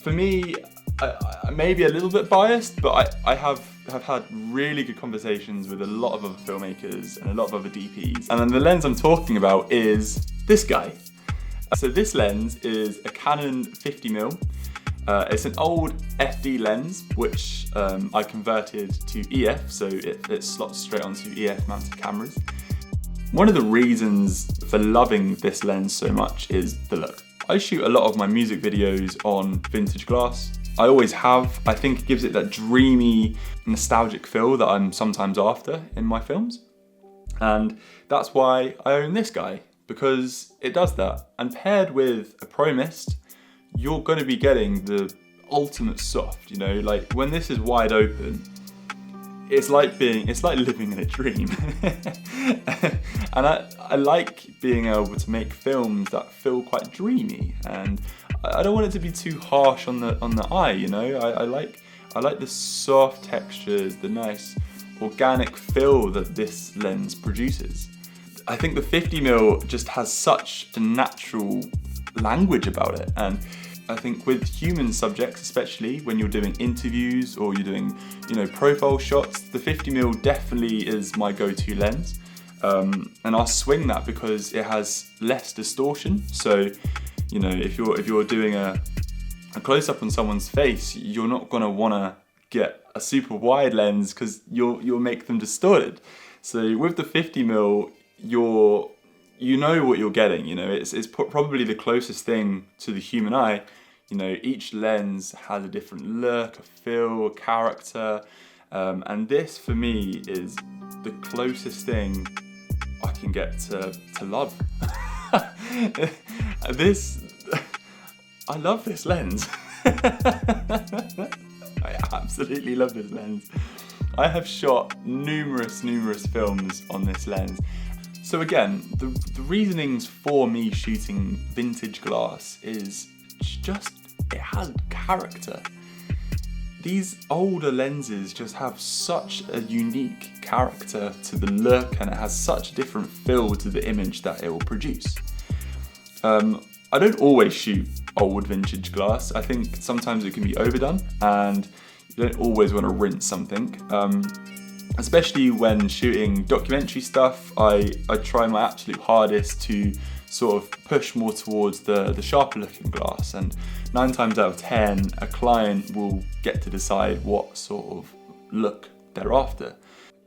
for me, I may be a little bit biased, but I have had really good conversations with a lot of other filmmakers and a lot of other DPs. And then the lens I'm talking about is this guy. So this lens is a Canon 50mm. It's an old FD lens, which I converted to EF, so it slots straight onto EF mounted cameras. One of the reasons for loving this lens so much is the look. I shoot a lot of my music videos on vintage glass. I always have. I think it gives it that dreamy, nostalgic feel that I'm sometimes after in my films. And that's why I own this guy, because it does that. And paired with a Pro Mist, you're going to be getting the ultimate soft, like when this is wide open, it's like living in a dream. And I like being able to make films that feel quite dreamy, and I don't want it to be too harsh on the eye, I like the soft textures, the nice organic feel that this lens produces. I think the 50mm just has such a natural language about it, and I think with human subjects, especially when you're doing interviews or you're doing, profile shots, the 50mm definitely is my go-to lens. And I'll swing that because it has less distortion. So, if you're doing a close-up on someone's face, you're not gonna wanna get a super wide lens because you'll make them distorted. So with the 50mm, you know what you're getting. It's probably the closest thing to the human eye. Each lens has a different look, a feel, a character, and this for me is the closest thing I can get to love. I love this lens. I absolutely love this lens. I have shot numerous films on this lens. So again, the reasonings for me shooting vintage glass is just, it has character. These older lenses just have such a unique character to the look, and it has such a different feel to the image that it will produce. I don't always shoot old vintage glass. I think sometimes it can be overdone and you don't always want to rinse something. Especially when shooting documentary stuff, I try my absolute hardest to sort of push more towards the sharper looking glass, and 9 times out of 10 a client will get to decide what sort of look they're after.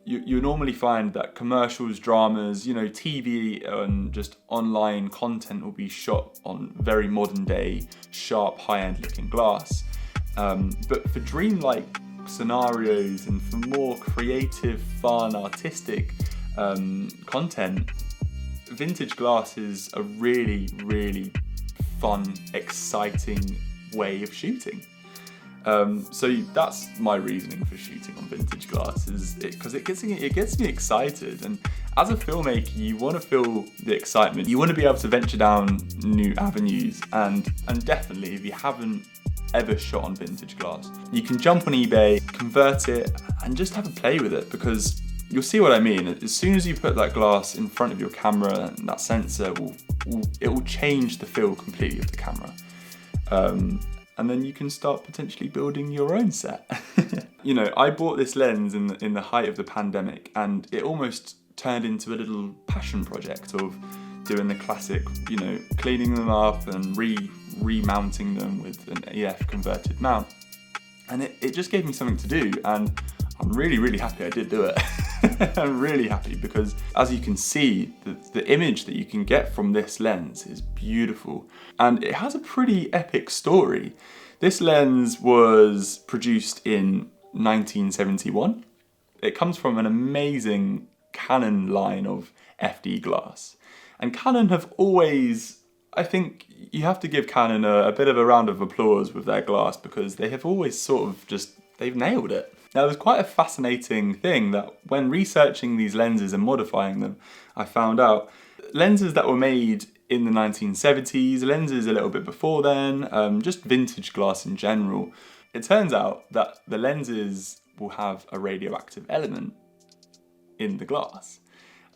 You normally find that commercials, dramas, TV and just online content will be shot on very modern day, sharp, high-end looking glass. But for dreamlike scenarios and for more creative, fun, artistic content, vintage glass is a really, really fun, exciting way of shooting. So that's my reasoning for shooting on vintage glass, is because it gets me excited. And as a filmmaker, you want to feel the excitement. You want to be able to venture down new avenues, and definitely, if you haven't ever shot on vintage glass, you can jump on eBay, convert it, and just have a play with it, because you'll see what I mean. As soon as you put that glass in front of your camera, that sensor will change the feel completely of the camera. And then you can start potentially building your own set. You know, I bought this lens in the height of the pandemic, and it almost turned into a little passion project of doing the classic, you know, cleaning them up and remounting them with an EF converted mount. And it just gave me something to do, and I'm really, really happy I did do it. I'm really happy because, as you can see, the image that you can get from this lens is beautiful, and it has a pretty epic story. This lens was produced in 1971. It comes from an amazing Canon line of FD glass, and Canon have always, I think you have to give Canon a bit of a round of applause with their glass, because they have always sort of they've nailed it. Now, there's quite a fascinating thing that when researching these lenses and modifying them, I found out lenses that were made in the 1970s, lenses a little bit before then, just vintage glass in general, it turns out that the lenses will have a radioactive element in the glass.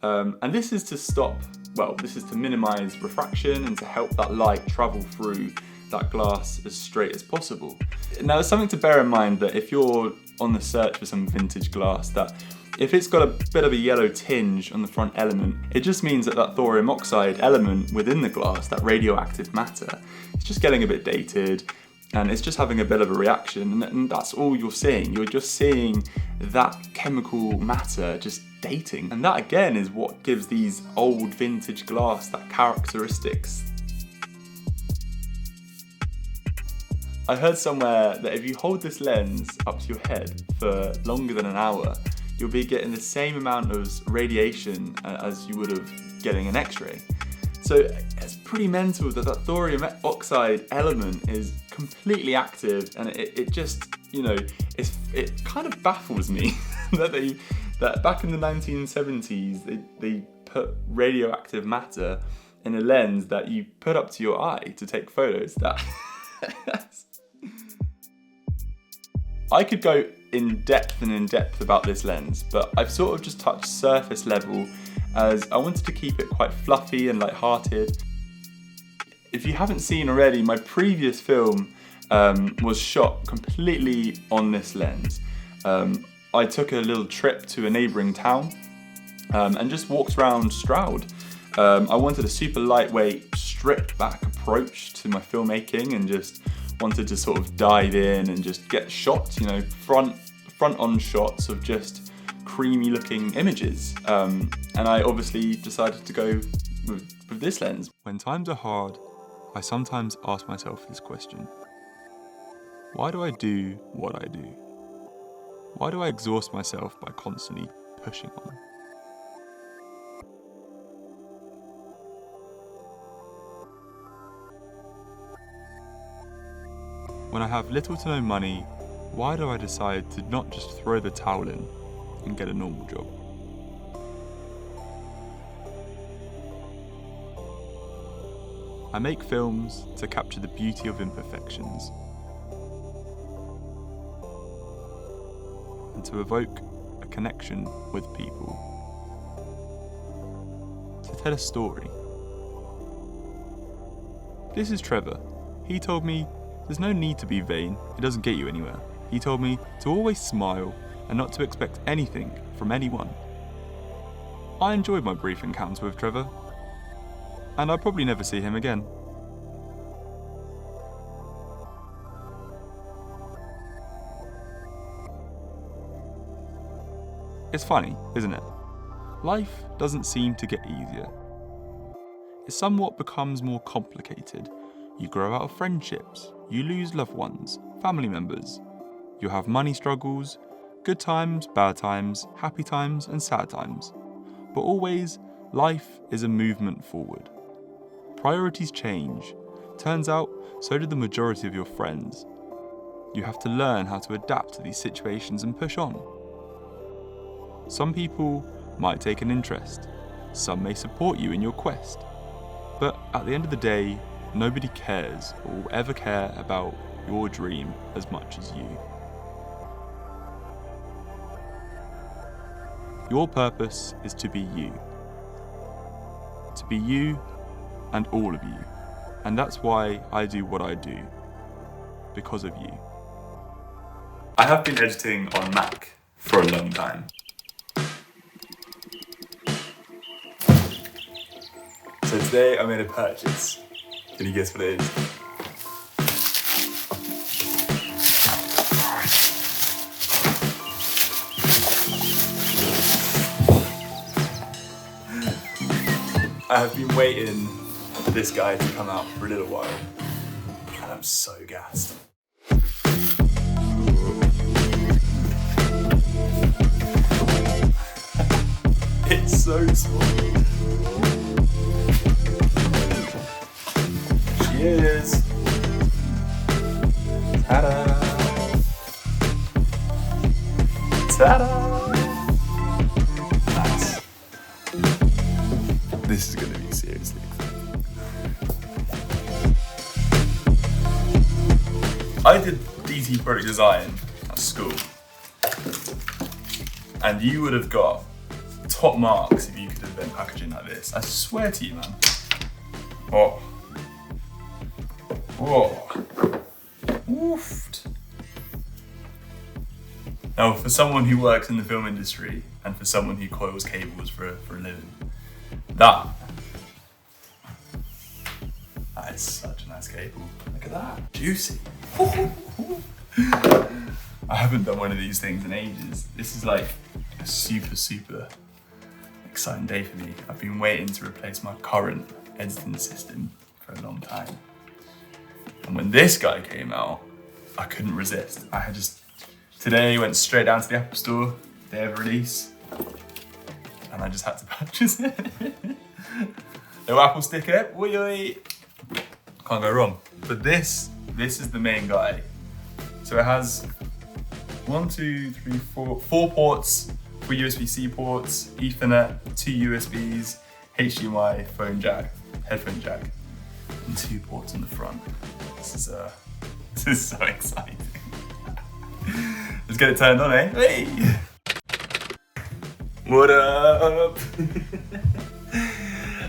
And this is to minimize refraction and to help that light travel through that glass as straight as possible. Now, there's something to bear in mind, that if you're on the search for some vintage glass, that if it's got a bit of a yellow tinge on the front element, it just means that thorium oxide element within the glass, that radioactive matter, it's just getting a bit dated, and it's just having a bit of a reaction, and that's all you're seeing. You're just seeing that chemical matter just dating. And that again is what gives these old vintage glass that characteristics. I heard somewhere that if you hold this lens up to your head for longer than an hour, you'll be getting the same amount of radiation as you would have getting an X-ray. So it's pretty mental that thorium oxide element is completely active, and it just, you know, it kind of baffles me that back in the 1970s they put radioactive matter in a lens that you put up to your eye to take photos. I could go in depth about this lens, but I've sort of just touched surface level, as I wanted to keep it quite fluffy and light-hearted. If you haven't seen already, my previous film was shot completely on this lens. I took a little trip to a neighbouring town and just walked around Stroud. I wanted a super lightweight, stripped back approach to my filmmaking, and just wanted to sort of dive in and just get shots, you know, front on shots of just creamy looking images. And I obviously decided to go with this lens. When times are hard, I sometimes ask myself this question: why do I do what I do? Why do I exhaust myself by constantly pushing on? When I have little to no money, why do I decide to not just throw the towel in and get a normal job? I make films to capture the beauty of imperfections and to evoke a connection with people, to tell a story. This is Trevor. He told me there's no need to be vain, it doesn't get you anywhere. He told me to always smile and not to expect anything from anyone. I enjoyed my brief encounter with Trevor, and I'll probably never see him again. It's funny, isn't it? Life doesn't seem to get easier. It somewhat becomes more complicated. You grow out of friendships, you lose loved ones, family members. You'll have money struggles, good times, bad times, happy times and sad times. But always, life is a movement forward. Priorities change. Turns out, so do the majority of your friends. You have to learn how to adapt to these situations and push on. Some people might take an interest. Some may support you in your quest. But at the end of the day, nobody cares or will ever care about your dream as much as you. Your purpose is to be you. To be you and all of you. And that's why I do what I do. Because of you. I have been editing on Mac for a long time. So today I made a purchase. Can you guess what it is? I have been waiting for this guy to come out for a little while, and I'm so gassed. It's so small. Cheers. Ta-da. Ta-da. Nice. This is gonna be seriously exciting. I did DT product design at school, and you would have got top marks if you could invent packaging like this. I swear to you, man. Oh. Whoa. Woofed. Now, for someone who works in the film industry and for someone who coils cables for a living, that is such a nice cable. Look at that. Juicy. I haven't done one of these things in ages. This is like a super exciting day for me. I've been waiting to replace my current editing system for a long time. And when this guy came out, I couldn't resist. Today went straight down to the Apple Store, day of release, and I just had to purchase it. Little Apple sticker, oi. Can't go wrong. But this is the main guy. So it has 4 ports, 3 USB-C ports, Ethernet, 2 USBs, HDMI, phone jack, headphone jack, and 2 ports on the front. This is so exciting. Let's get it turned on, eh? Hey! What up?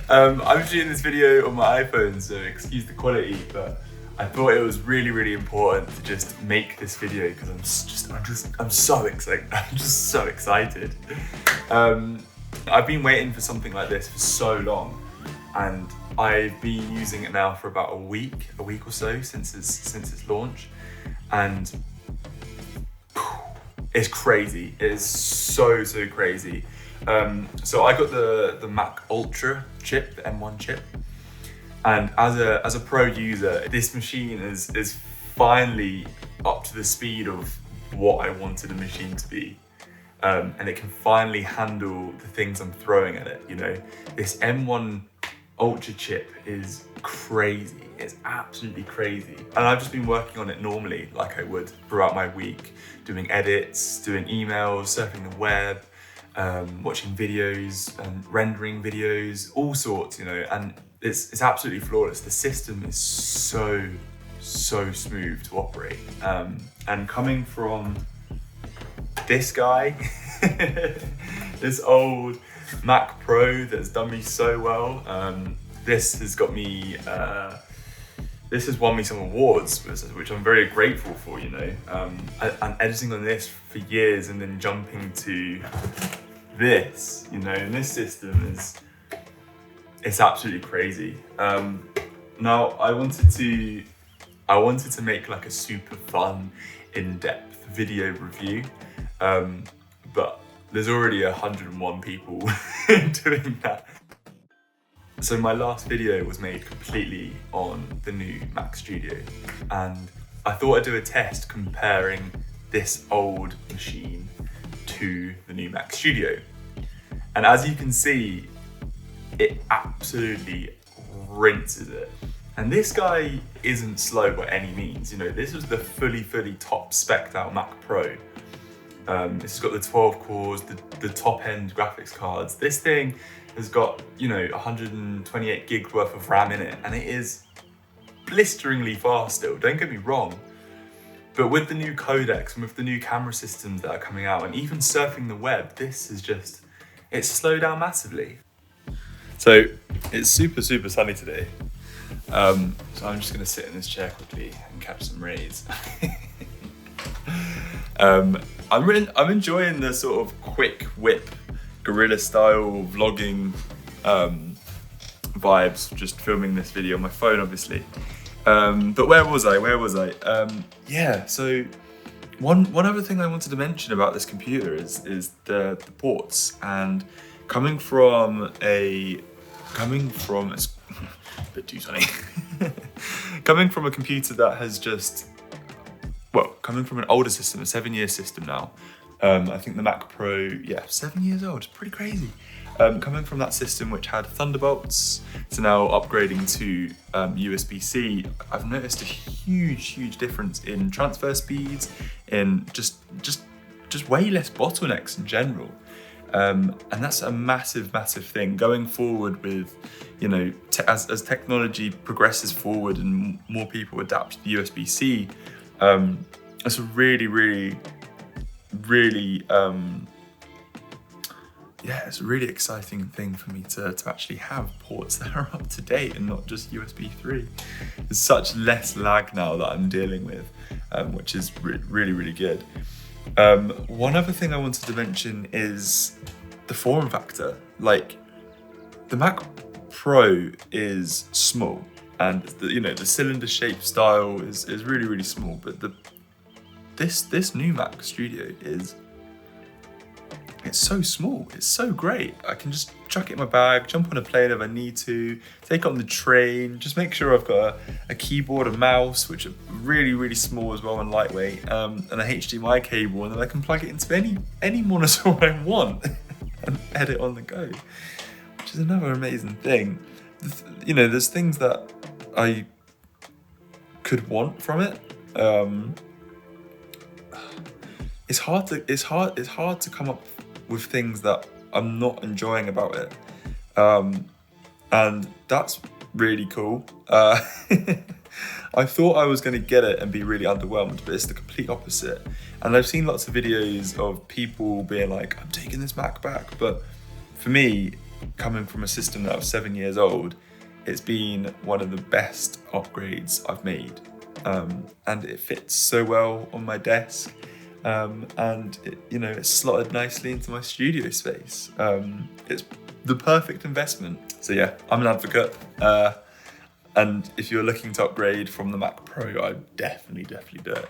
I'm shooting this video on my iPhone, so excuse the quality, but I thought it was really important to just make this video because I'm so excited. I'm just so excited. I've been waiting for something like this for so long, and I've been using it now for about a week or so since its launch, and it's crazy. It is so crazy. So I got the Mac Ultra chip, the M1 chip, and as a pro user, this machine is finally up to the speed of what I wanted the machine to be. And it can finally handle the things I'm throwing at it, you know. This M1 Ultra chip is crazy. It's absolutely crazy. And I've just been working on it normally, like I would throughout my week, doing edits, doing emails, surfing the web, watching videos and rendering videos, all sorts, you know, and it's absolutely flawless. The system is so smooth to operate. And coming from this guy, this old Mac Pro that's done me so well, this has got me, this has won me some awards, which I'm very grateful for, you know. I'm editing on this for years and then jumping to this, you know, and this system it's absolutely crazy. Now I wanted to make like a super fun, in-depth video review, but there's already 101 people doing that. So my last video was made completely on the new Mac Studio, and I thought I'd do a test comparing this old machine to the new Mac Studio. And as you can see, it absolutely rinses it. And this guy isn't slow by any means. You know, this was the fully top spec'd out Mac Pro. This has got the 12 cores, the top end graphics cards. This thing has got, you know, 128 gigs worth of RAM in it, and it is blisteringly fast still, don't get me wrong. But with the new codecs and with the new camera systems that are coming out, and even surfing the web, this is just, it's slowed down massively. So it's super sunny today. So I'm just gonna sit in this chair quickly and catch some rays. I'm enjoying the sort of quick whip, guerrilla style vlogging vibes, just filming this video on my phone, obviously. But where was I? Yeah, so one other thing I wanted to mention about this computer is the ports, and coming from a bit too sunny. Coming from a computer that has just, well, coming from an older system, a 7-year system now. I think the Mac Pro, yeah, 7 years old, pretty crazy. Coming from that system which had Thunderbolts to now upgrading to USB-C, I've noticed a huge difference in transfer speeds, in just way less bottlenecks in general. And that's a massive thing going forward with, you know, as technology progresses forward and more people adapt to the USB-C. It's a really yeah, it's a really exciting thing for me to actually have ports that are up to date and not just USB 3. There's such less lag now that I'm dealing with, which is really good. One other thing I wanted to mention is the form factor. Like, the Mac Pro is small, and the cylinder shaped style is really small, but this new Mac Studio it's so small, it's so great. I can just chuck it in my bag, jump on a plane if I need to, take it on the train, just make sure I've got a keyboard and mouse, which are really small as well and lightweight, and a HDMI cable, and then I can plug it into any monitor I want and edit on the go, which is another amazing thing. You know, there's things that I could want from it. It's hard to come up with things that I'm not enjoying about it, and that's really cool. I thought I was going to get it and be really underwhelmed, but it's the complete opposite. And I've seen lots of videos of people being like, I'm taking this Mac back, but for me, coming from a system that was 7 years old, it's been one of the best upgrades I've made, and it fits so well on my desk. And it's slotted nicely into my studio space. It's the perfect investment. So yeah, I'm an advocate. And if you're looking to upgrade from the Mac Pro, I'd definitely do it.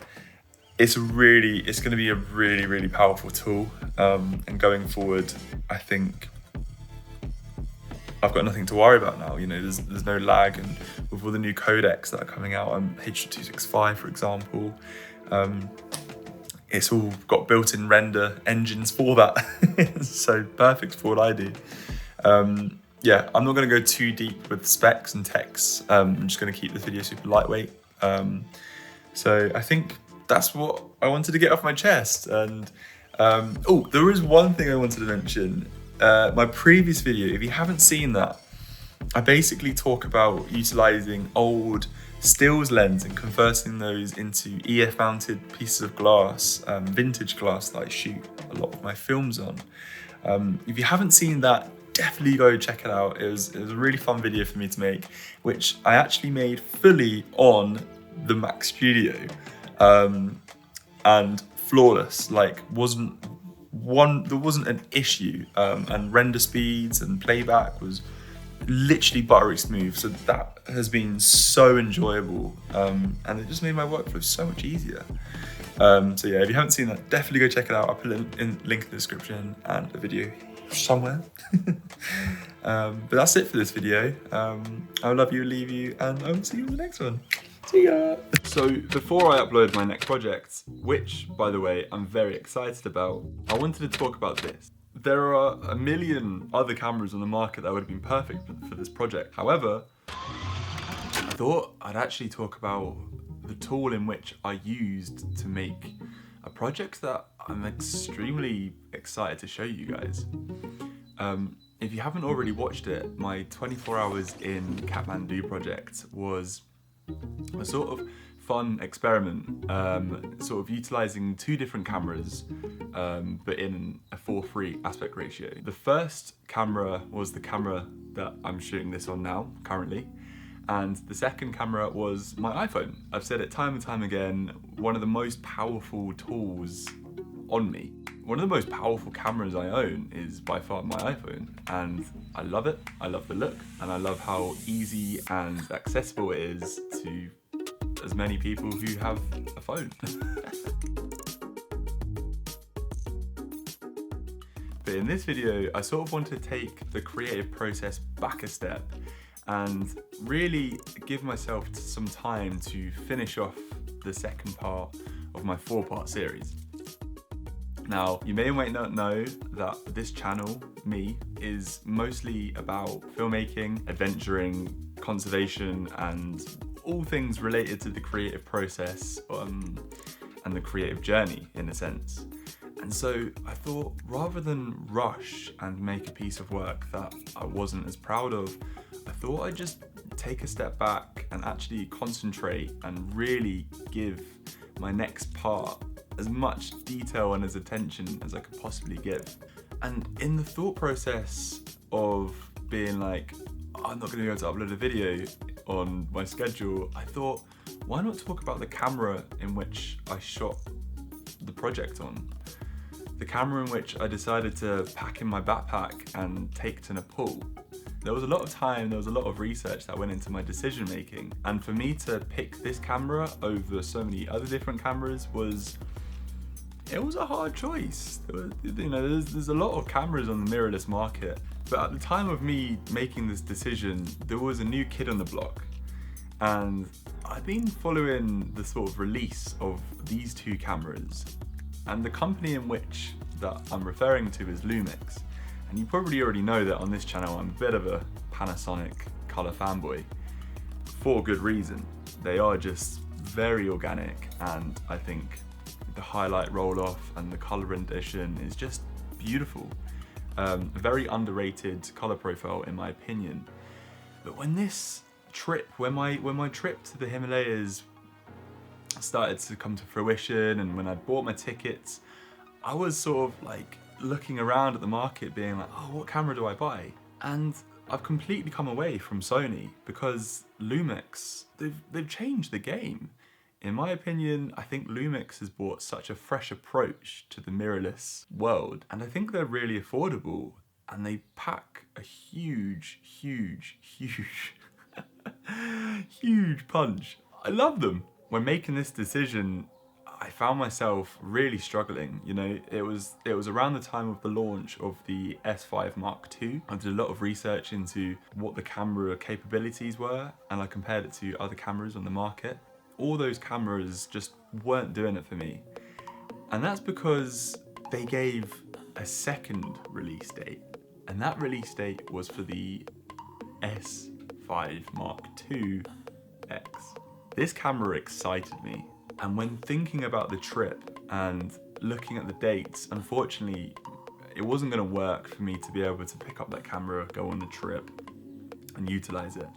It's going to be a really powerful tool. And going forward, I think I've got nothing to worry about now. You know, there's no lag, and with all the new codecs that are coming out, H.265, for example, it's all got built-in render engines for that. So perfect for what I do. Yeah, I'm not going to go too deep with specs and techs. I'm just going to keep this video super lightweight. So I think that's what I wanted to get off my chest. And there is one thing I wanted to mention. My previous video, if you haven't seen that, I basically talk about utilizing old stills lens and converting those into EF mounted pieces of glass, vintage glass that I shoot a lot of my films on. If you haven't seen that, definitely go check it out. It was a really fun video for me to make, which I actually made fully on the Mac Studio, and flawless. Like, there wasn't an issue, and render speeds and playback was literally buttery smooth. So that has been so enjoyable, and it just made my workflow so much easier. So yeah, if you haven't seen that, definitely go check it out. I'll put a link in the description and a video somewhere. But that's it for this video. I love you, leave you, and I will see you in the next one. So before I upload my next project, which by the way I'm very excited about, I wanted to talk about this. There are a million other cameras on the market that would have been perfect for this project. However, I thought I'd actually talk about the tool in which I used to make a project that I'm extremely excited to show you guys. If you haven't already watched it, my 24 hours in Kathmandu project was a sort of fun experiment, sort of utilizing two different cameras, but in a 4:3 aspect ratio. The first camera was the camera that I'm shooting this on now, currently, and the second camera was my iPhone. I've said it time and time again, one of the most powerful tools on me. One of the most powerful cameras I own is by far my iPhone, and I love it, I love the look, and I love how easy and accessible it is to as many people who have a phone. But in this video, I sort of want to take the creative process back a step and really give myself some time to finish off the second part of my 4-part series. Now, you may or may not know that this channel, me, is mostly about filmmaking, adventuring, conservation, and all things related to the creative process and the creative journey, in a sense. And so I thought, rather than rush and make a piece of work that I wasn't as proud of, I thought I'd just take a step back and actually concentrate and really give my next part as much detail and as attention as I could possibly give. And in the thought process of being like, I'm not gonna be able to upload a video on my schedule, I thought, why not talk about the camera in which I shot the project on? The camera in which I decided to pack in my backpack and take to Nepal. There was a lot of time, there was a lot of research that went into my decision making, and for me to pick this camera over so many other different cameras was a hard choice. There's a lot of cameras on the mirrorless market, but at the time of me making this decision, there was a new kid on the block, and I've been following the sort of release of these two cameras, and the company in which that I'm referring to is Lumix. And you probably already know that on this channel I'm a bit of a Panasonic colour fanboy, for good reason. They are just very organic, and I think the highlight roll-off and the colour rendition is just beautiful. A very underrated colour profile in my opinion. But when this trip, when my trip to the Himalayas started to come to fruition, and when I bought my tickets, I was sort of like looking around at the market being like, oh, what camera do I buy? And I've completely come away from Sony because Lumix, they've changed the game. In my opinion, I think Lumix has brought such a fresh approach to the mirrorless world, and I think they're really affordable, and they pack a huge, huge, huge, huge punch. I love them. When making this decision, I found myself really struggling. You know, it was around the time of the launch of the S5 Mark II. I did a lot of research into what the camera capabilities were, and I compared it to other cameras on the market. All those cameras just weren't doing it for me. And that's because they gave a second release date. And that release date was for the S5 Mark II X. This camera excited me. And when thinking about the trip and looking at the dates, unfortunately, it wasn't gonna work for me to be able to pick up that camera, go on the trip and utilize it.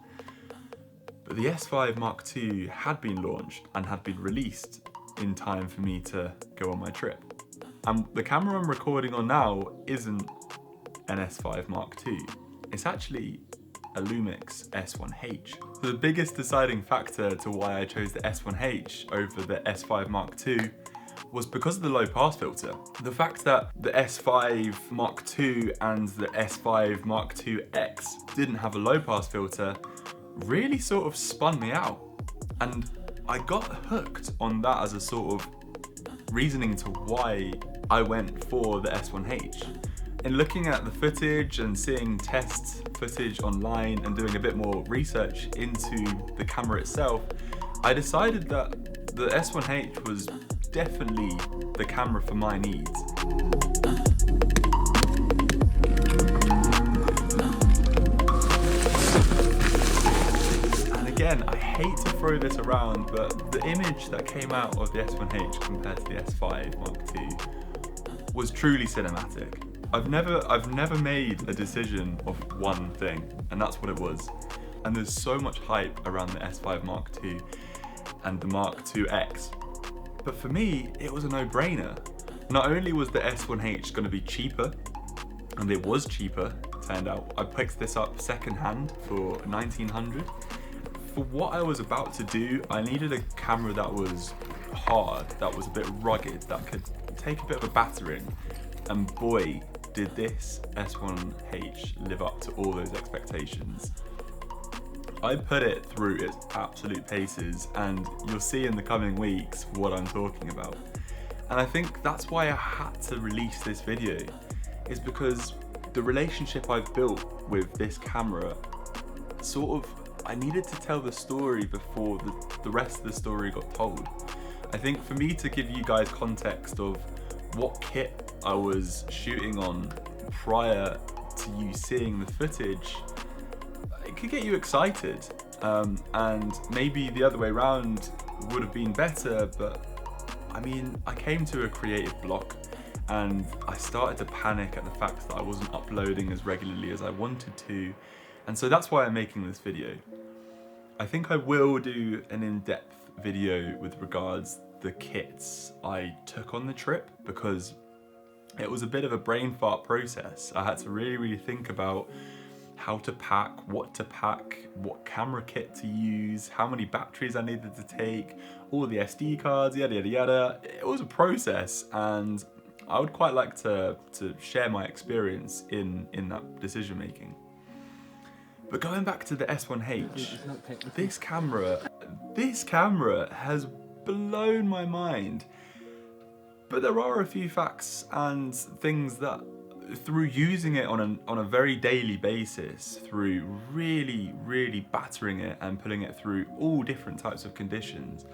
But the S5 Mark II had been launched and had been released in time for me to go on my trip. And the camera I'm recording on now isn't an S5 Mark II. It's actually a Lumix S1H. So the biggest deciding factor to why I chose the S1H over the S5 Mark II was because of the low pass filter. The fact that the S5 Mark II and the S5 Mark II X didn't have a low pass filter really sort of spun me out. And I got hooked on that as a sort of reasoning to why I went for the S1H. In looking at the footage and seeing test footage online and doing a bit more research into the camera itself, I decided that the S1H was definitely the camera for my needs. And again, I hate to throw this around, but the image that came out of the S1H compared to the S5 Mark II was truly cinematic. I've never made a decision of one thing, and that's what it was. And there's so much hype around the S5 Mark II and the Mark IIX. But for me, it was a no-brainer. Not only was the S1H going to be cheaper, and it was cheaper, it turned out. I picked this up second-hand for $1,900. For what I was about to do, I needed a camera that was hard, that was a bit rugged, that could take a bit of a battering. And boy, did this S1H live up to all those expectations. I put it through its absolute paces, and you'll see in the coming weeks what I'm talking about. And I think that's why I had to release this video, is because the relationship I've built with this camera, I needed to tell the story before the rest of the story got told. I think for me to give you guys context of what kit I was shooting on prior to you seeing the footage, it could get you excited, and maybe the other way around would have been better, but I mean, I came to a creative block and I started to panic at the fact that I wasn't uploading as regularly as I wanted to, and so that's why I'm making this video. I think I will do an in-depth video with regards the kits I took on the trip, because it was a bit of a brain fart process. I had to really think about how to pack, what camera kit to use, how many batteries I needed to take, all the SD cards, yada yada yada. It was a process, and I would quite like to share my experience in that decision making. But going back to the S1H, this camera has blown my mind. But there are a few facts and things that, through using it on a very daily basis, through really battering it and putting it through all different types of conditions,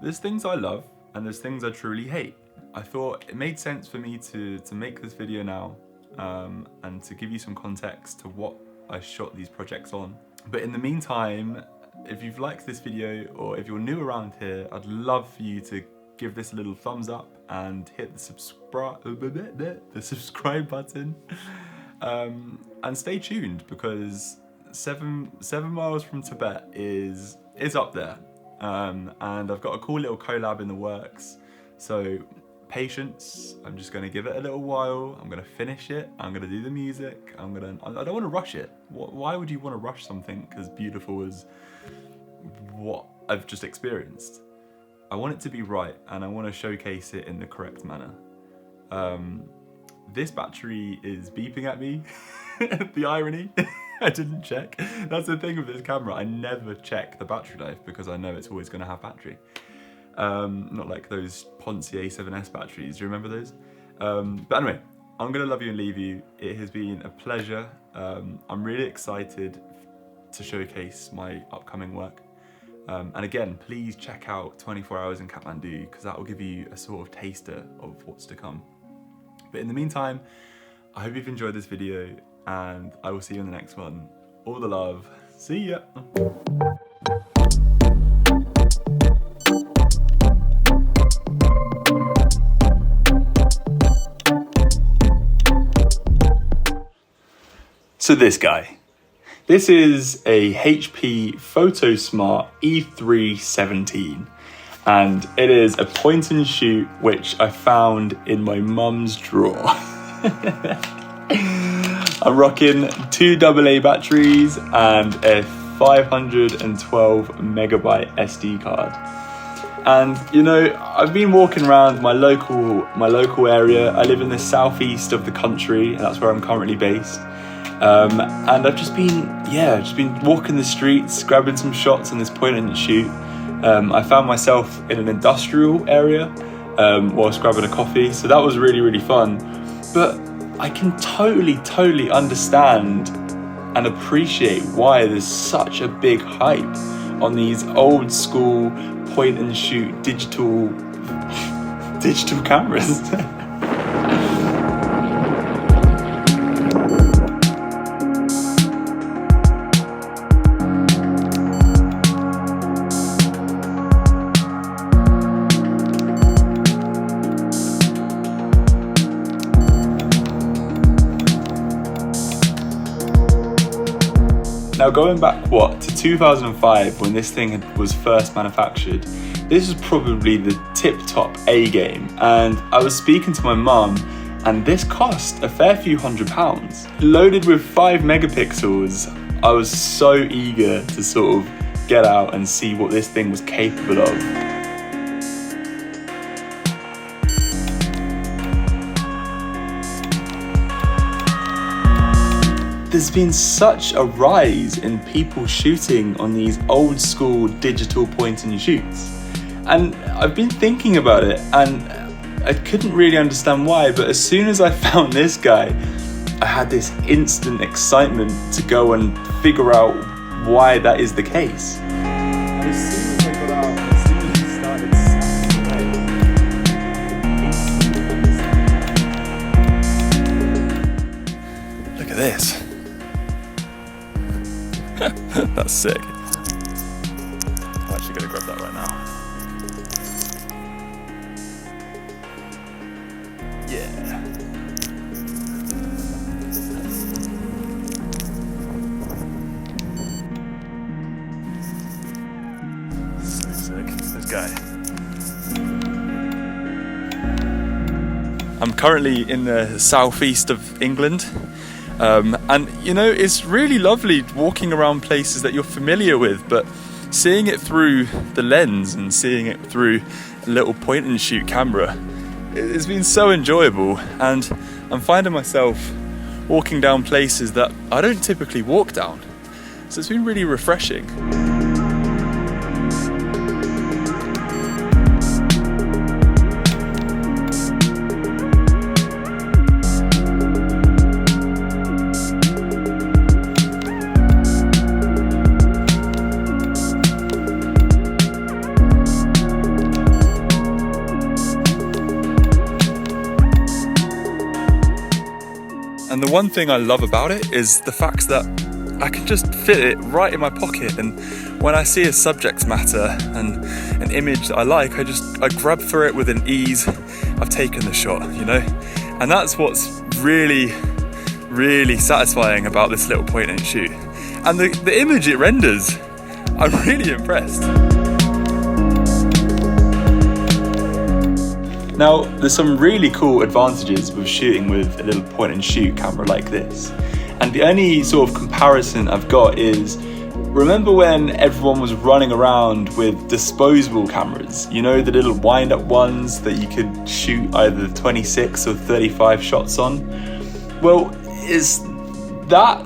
there's things I love and there's things I truly hate. I thought it made sense for me to make this video now, and to give you some context to what I shot these projects on. But in the meantime, if you've liked this video, or if you're new around here, I'd love for you to give this a little thumbs up and hit the subscribe button, and stay tuned, because seven miles from Tibet is up there, and I've got a cool little collab in the works, so patience. I'm just gonna give it a little while. I'm gonna finish it, I'm gonna do the music, I don't want to rush it. Why would you want to rush something as beautiful as what I've just experienced? I want it to be right, and I want to showcase it in the correct manner. This battery is beeping at me. The irony, I didn't check. That's the thing with this camera, I never check the battery life because I know it's always going to have battery. Not like those Ponce A7S batteries, do you remember those? But anyway, I'm going to love you and leave you. It has been a pleasure. I'm really excited to showcase my upcoming work. And again, please check out 24 Hours in Kathmandu, because that will give you a sort of taster of what's to come. But in the meantime, I hope you've enjoyed this video, and I will see you in the next one. All the love. See ya. So this guy. This is a HP PhotoSmart E317, and it is a point and shoot which I found in my mum's drawer. I'm rocking 2 AA batteries and a 512 megabyte SD card. And you know, I've been walking around my local area. I live in the southeast of the country, and that's where I'm currently based. And I've just been walking the streets, grabbing some shots on this point and shoot. I found myself in an industrial area whilst grabbing a coffee, so that was really fun. But I can totally understand and appreciate why there's such a big hype on these old school point and shoot digital cameras. Now going back, to 2005 when this thing was first manufactured, this was probably the tip-top A game, and I was speaking to my mum and this cost a fair few £100. Loaded with 5 megapixels, I was so eager to sort of get out and see what this thing was capable of. There's been such a rise in people shooting on these old school digital point and shoots. And I've been thinking about it and I couldn't really understand why, but as soon as I found this guy, I had this instant excitement to go and figure out why that is the case. And as soon as I got out, as soon as he started snapping away. Look at this. That's sick. I'm actually gonna grab that right now. Yeah. So sick. This guy. I'm currently in the southeast of England. And you know, it's really lovely walking around places that you're familiar with, but seeing it through the lens and seeing it through a little point and shoot camera, it's been so enjoyable. And I'm finding myself walking down places that I don't typically walk down, so it's been really refreshing. And the one thing I love about it is the fact that I can just fit it right in my pocket, and when I see a subject matter and an image that I like, I grab for it with an ease. I've taken the shot, you know? And that's what's really, really satisfying about this little point and shoot. And the image it renders, I'm really impressed. Now, there's some really cool advantages with shooting with a little point and shoot camera like this. And the only sort of comparison I've got is, remember when everyone was running around with disposable cameras? You know, the little wind-up ones that you could shoot either 26 or 35 shots on? Well, it's that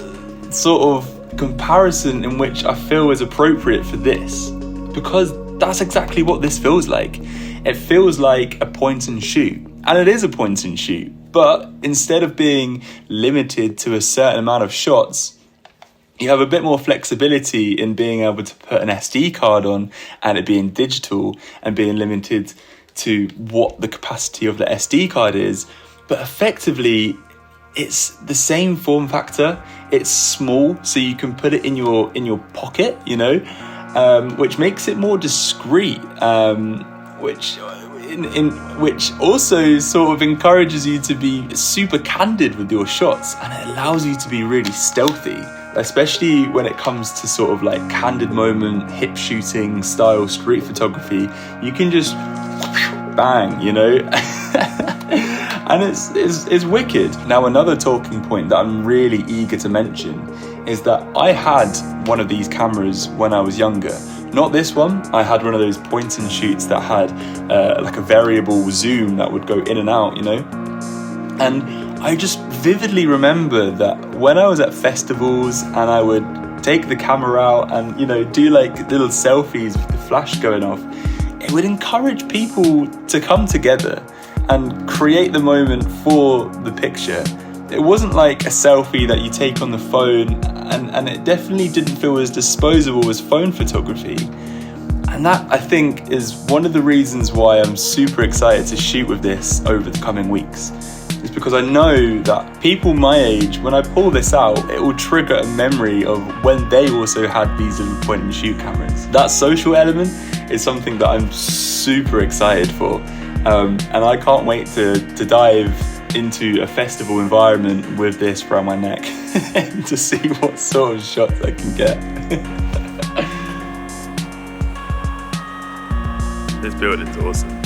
sort of comparison in which I feel is appropriate for this, because that's exactly what this feels like. It feels like a point and shoot, and it is a point and shoot, but instead of being limited to a certain amount of shots, you have a bit more flexibility in being able to put an SD card on and it being digital and being limited to what the capacity of the SD card is. But effectively, it's the same form factor. It's small, so you can put it in your pocket, you know, which makes it more discreet. Which also sort of encourages you to be super candid with your shots, and it allows you to be really stealthy, especially when it comes to sort of like candid moment, hip shooting style street photography. You can just bang, you know, and it's wicked. Now, another talking point that I'm really eager to mention is that I had one of these cameras when I was younger. Not this one. I had one of those point and shoots that had like a variable zoom that would go in and out, you know? And I just vividly remember that when I was at festivals and I would take the camera out and, you know, do like little selfies with the flash going off, it would encourage people to come together and create the moment for the picture It wasn't like a selfie that you take on the phone, and it definitely didn't feel as disposable as phone photography. And that, I think, is one of the reasons why I'm super excited to shoot with this over the coming weeks. It's because I know that people my age, when I pull this out, it will trigger a memory of when they also had these little point and shoot cameras. That social element is something that I'm super excited for. And I can't wait to dive into a festival environment with this around my neck to see what sort of shots I can get. This build is awesome.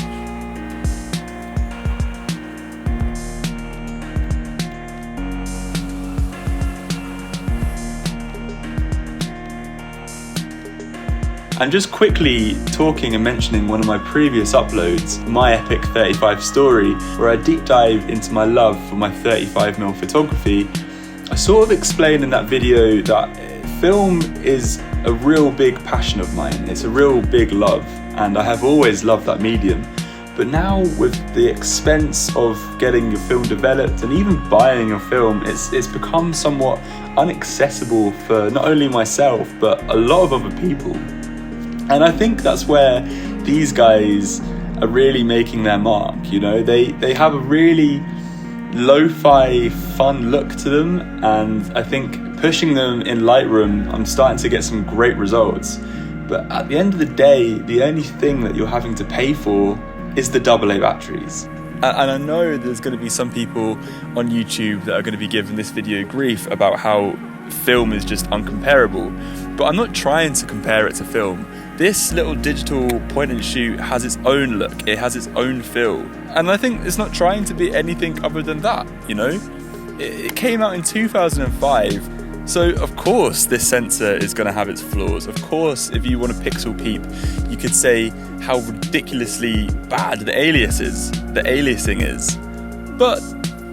And just quickly talking and mentioning one of my previous uploads, My Epic 35 Story, where I deep dive into my love for my 35mm photography. I sort of explained in that video that film is a real big passion of mine. It's a real big love, and I have always loved that medium. But now with the expense of getting your film developed and even buying your film, it's become somewhat inaccessible for not only myself, but a lot of other people. And I think that's where these guys are really making their mark, you know? They have a really lo-fi fun look to them, and I think pushing them in Lightroom, I'm starting to get some great results. But at the end of the day, the only thing that you're having to pay for is the AA batteries. And I know there's going to be some people on YouTube that are going to be giving this video grief about how film is just uncomparable, but I'm not trying to compare it to film. This little digital point and shoot has its own look, it has its own feel, and I think it's not trying to be anything other than that, you know? It came out in 2005, so of course this sensor is going to have its flaws. Of course, if you want to pixel peep, you could say how ridiculously bad the aliasing is. But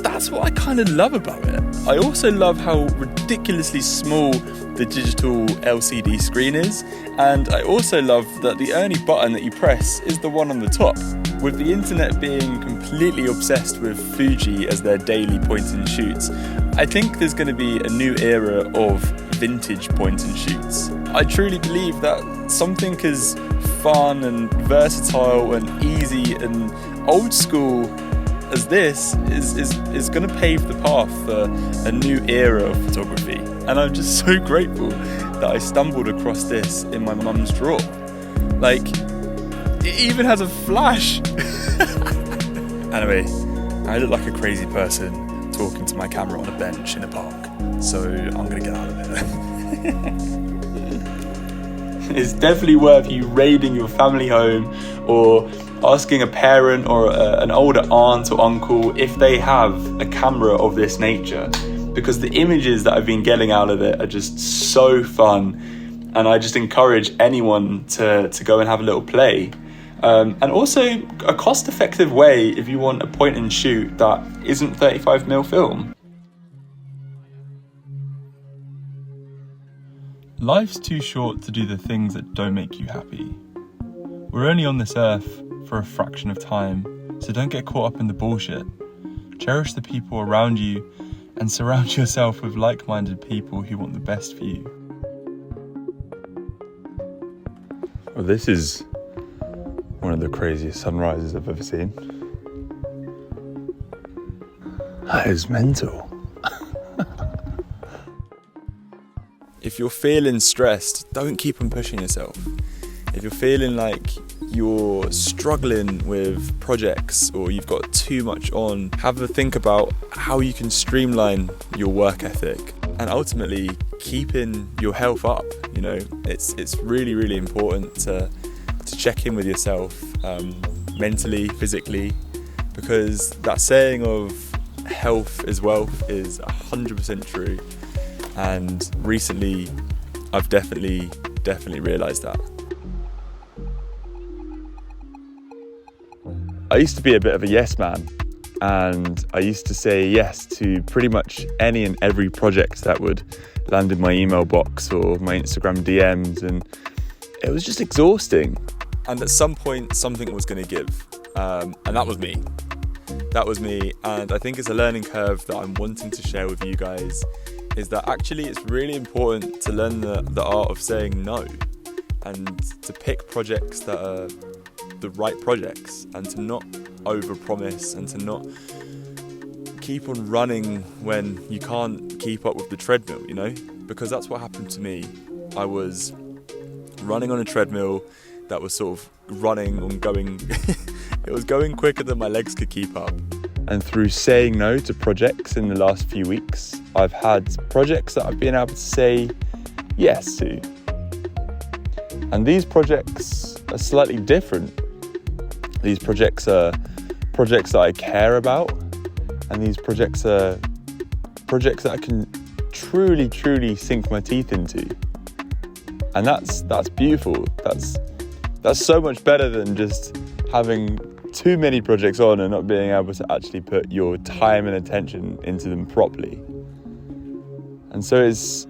that's what I kind of love about it. I also love how ridiculously small the digital LCD screen is, and I also love that the only button that you press is the one on the top. With the internet being completely obsessed with Fuji as their daily point and shoots, I think there's going to be a new era of vintage point and shoots. I truly believe that something as fun and versatile and easy and old school as this is going to pave the path for a new era of photography. And I'm just so grateful that I stumbled across this in my mum's drawer. Like, it even has a flash. Anyway, I look like a crazy person talking to my camera on a bench in a park, so I'm gonna get out of it. It's definitely worth you raiding your family home or asking a parent or an older aunt or uncle if they have a camera of this nature, because the images that I've been getting out of it are just so fun, and I just encourage anyone to go and have a little play. And also a cost-effective way if you want a point and shoot that isn't 35mm film. Life's too short to do the things that don't make you happy. We're only on this earth for a fraction of time, so don't get caught up in the bullshit. Cherish the people around you and surround yourself with like-minded people who want the best for you. Well, this is one of the craziest sunrises I've ever seen. That is mental. If you're feeling stressed, don't keep on pushing yourself. If you're feeling like you're struggling with projects or you've got too much on, have a think about how you can streamline your work ethic and ultimately keeping your health up. You know, it's really, really important to check in with yourself mentally, physically, because that saying of health is wealth is 100% true. And recently, I've definitely realised that. I used to be a bit of a yes man, and I used to say yes to pretty much any and every project that would land in my email box or my Instagram DMs, and it was just exhausting. And at some point, something was going to give, and that was me. that was me, and I think it's a learning curve that I'm wanting to share with you guys, is that actually it's really important to learn the art of saying no, and to pick projects that are the right projects, and to not overpromise, and to not keep on running when you can't keep up with the treadmill, you know? Because that's what happened to me. I was running on a treadmill that was sort of running and going, it was going quicker than my legs could keep up. And through saying no to projects in the last few weeks, I've had projects that I've been able to say yes to. And these projects are slightly different. These projects are projects that I care about, and these projects are projects that I can truly, truly sink my teeth into. And that's beautiful. That's so much better than just having too many projects on and not being able to actually put your time and attention into them properly. And so it's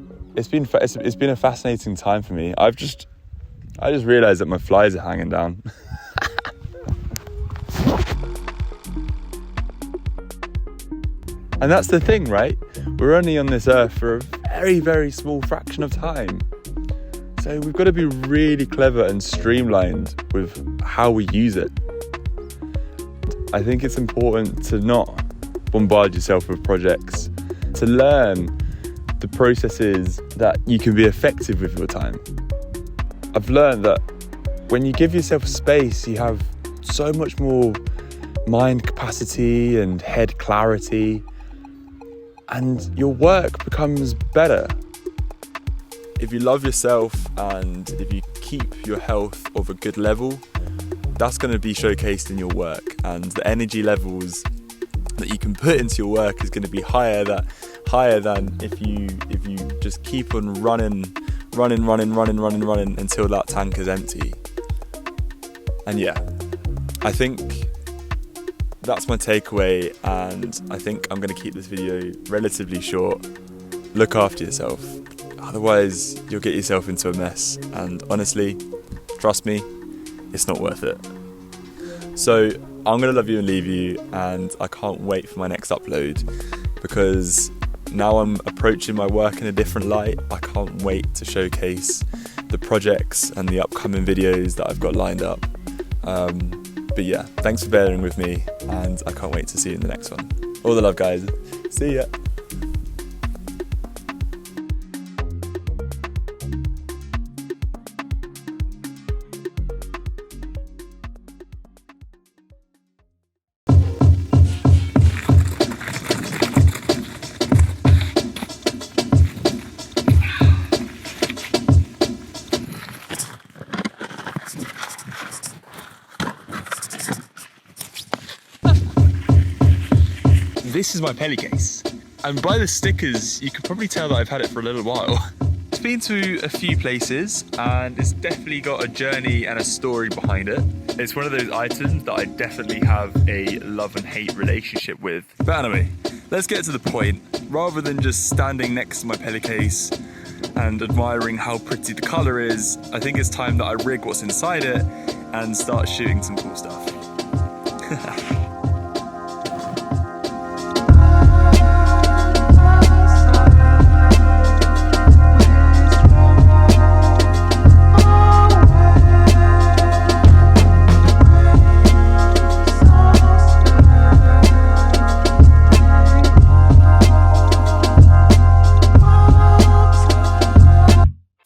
been a fascinating time for me. I just realised that my flies are hanging down. And that's the thing, right? We're only on this earth for a very, very small fraction of time. So we've got to be really clever and streamlined with how we use it. I think it's important to not bombard yourself with projects, to learn the processes that you can be effective with your time. I've learned that when you give yourself space, you have so much more mind capacity and head clarity, and your work becomes better. If you love yourself and if you keep your health of a good level, that's going to be showcased in your work, and the energy levels that you can put into your work is going to be higher than if you just keep on running until that tank is empty. And yeah, I think that's my takeaway, and I think I'm going to keep this video relatively short. Look after yourself, otherwise you'll get yourself into a mess, and honestly, trust me, it's not worth it. So I'm going to love you and leave you, and I can't wait for my next upload, because now I'm approaching my work in a different light. I can't wait to showcase the projects and the upcoming videos that I've got lined up. But yeah, thanks for bearing with me, and I can't wait to see you in the next one. All the love, guys. See ya. This is my Pelly case, and by the stickers you can probably tell that I've had it for a little while. It's been to a few places, and it's definitely got a journey and a story behind it. It's one of those items that I definitely have a love and hate relationship with. But anyway, let's get to the point. Rather than just standing next to my Pelly case and admiring how pretty the colour is, I think it's time that I rig what's inside it and start shooting some cool stuff.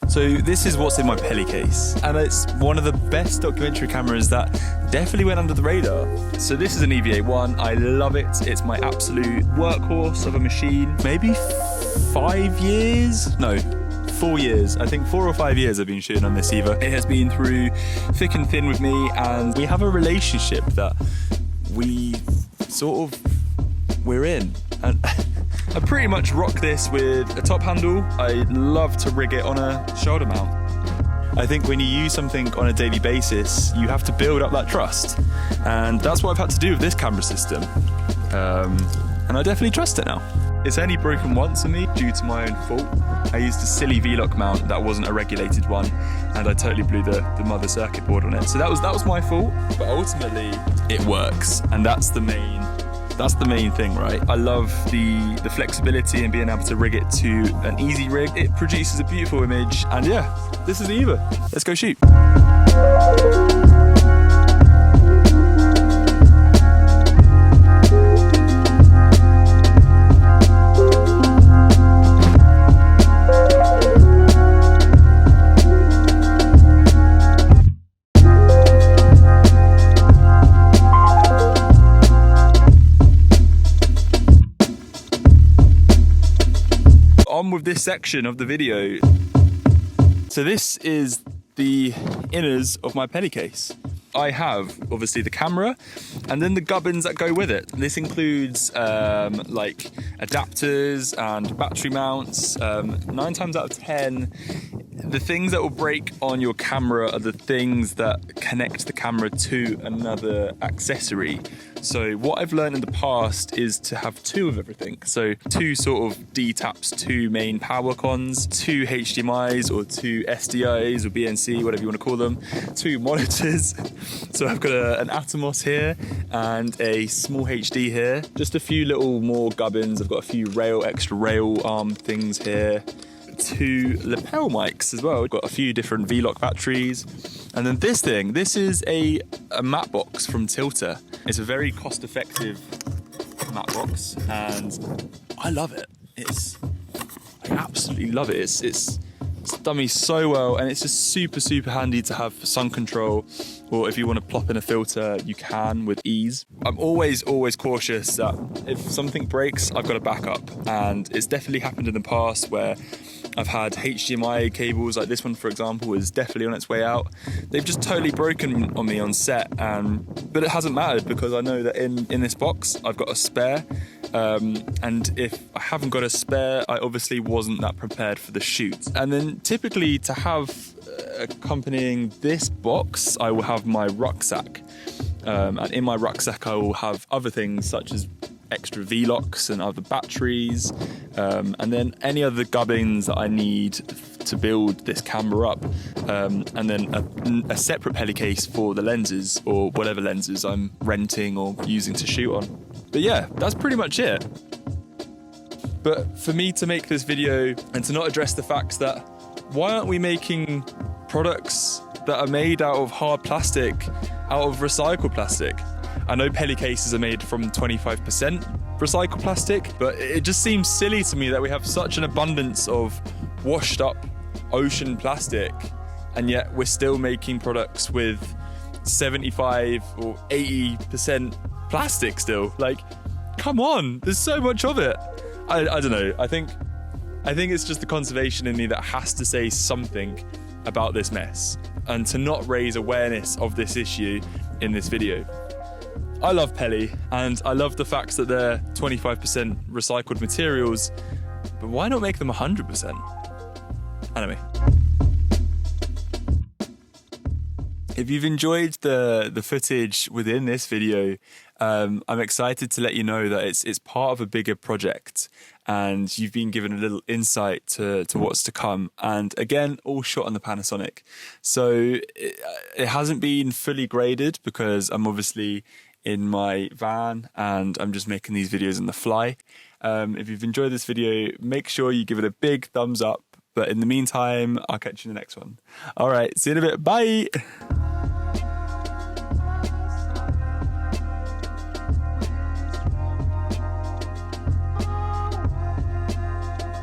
So this is what's in my Pelly case, and it's one of the best documentary cameras that definitely went under the radar. So this is an EVA1, I love it. It's my absolute workhorse of a machine. Maybe 5 years? No, 4 years. I think 4 or 5 years I've been shooting on this Eva. It has been through thick and thin with me, and we have a relationship that we're in. And I pretty much rock this with a top handle. I love to rig it on a shoulder mount. I think when you use something on a daily basis, you have to build up that trust. And that's what I've had to do with this camera system. And I definitely trust it now. It's only broken once on me due to my own fault. I used a silly V-lock mount that wasn't a regulated one, and I totally blew the mother circuit board on it. So that was my fault, but ultimately it works, and that's the main That's the main thing, right? I love the flexibility and being able to rig it to an easy rig. It produces a beautiful image, and yeah, this is the Eva. Let's go shoot. On with this section of the video. So this is the inners of my penny case. I have obviously the camera and then the gubbins that go with it. This includes like adapters and battery mounts. 9 times out of 10, the things that will break on your camera are the things that connect the camera to another accessory. So what I've learned in the past is to have 2 of everything. So 2 sort of D-taps, 2 main power cons, 2 HDMIs or 2 SDIs or BNC, whatever you want to call them, 2 monitors. So I've got an Atomos here and a small HD here. Just a few little more gubbins. I've got a few extra rail arm things here. 2 lapel mics as well. I've got a few different V-Lock batteries. And then this is a matte box from Tilter. It's a very cost-effective matte box and I love it. I absolutely love it. It's done me so well, and it's just super handy to have for sun control, or if you want to plop in a filter, you can with ease. I'm always cautious that if something breaks, I've got a backup, and it's definitely happened in the past where I've had HDMI cables, like this one for example, is definitely on its way out. They've just totally broken on me on set, but it hasn't mattered because I know that in this box I've got a spare, and if I haven't got a spare, I obviously wasn't that prepared for the shoot. And then typically to have accompanying this box, I will have my rucksack, and in my rucksack I will have other things such as extra V-locks and other batteries, and then any other gubbins that I need to build this camera up, and then a separate peli case for the lenses or whatever lenses I'm renting or using to shoot on. But yeah, that's pretty much it. But for me to make this video and to not address the fact that why aren't we making products that are made out of hard plastic, out of recycled plastic? I know peli cases are made from 25% recycled plastic, but it just seems silly to me that we have such an abundance of washed up ocean plastic, and yet we're still making products with 75 or 80% plastic still. Like, come on, there's so much of it. I don't know. I think it's just the conservation in me that has to say something about this mess, and to not raise awareness of this issue in this video. I love Peli, and I love the fact that they're 25% recycled materials, but why not make them 100%? Anyway. If you've enjoyed the footage within this video, I'm excited to let you know that it's part of a bigger project, and you've been given a little insight to what's to come. And again, all shot on the Panasonic. So it hasn't been fully graded because I'm obviously in my van and I'm just making these videos on the fly. If you've enjoyed this video, make sure you give it a big thumbs up. But in the meantime, I'll catch you in the next one. All right, see you in a bit. Bye.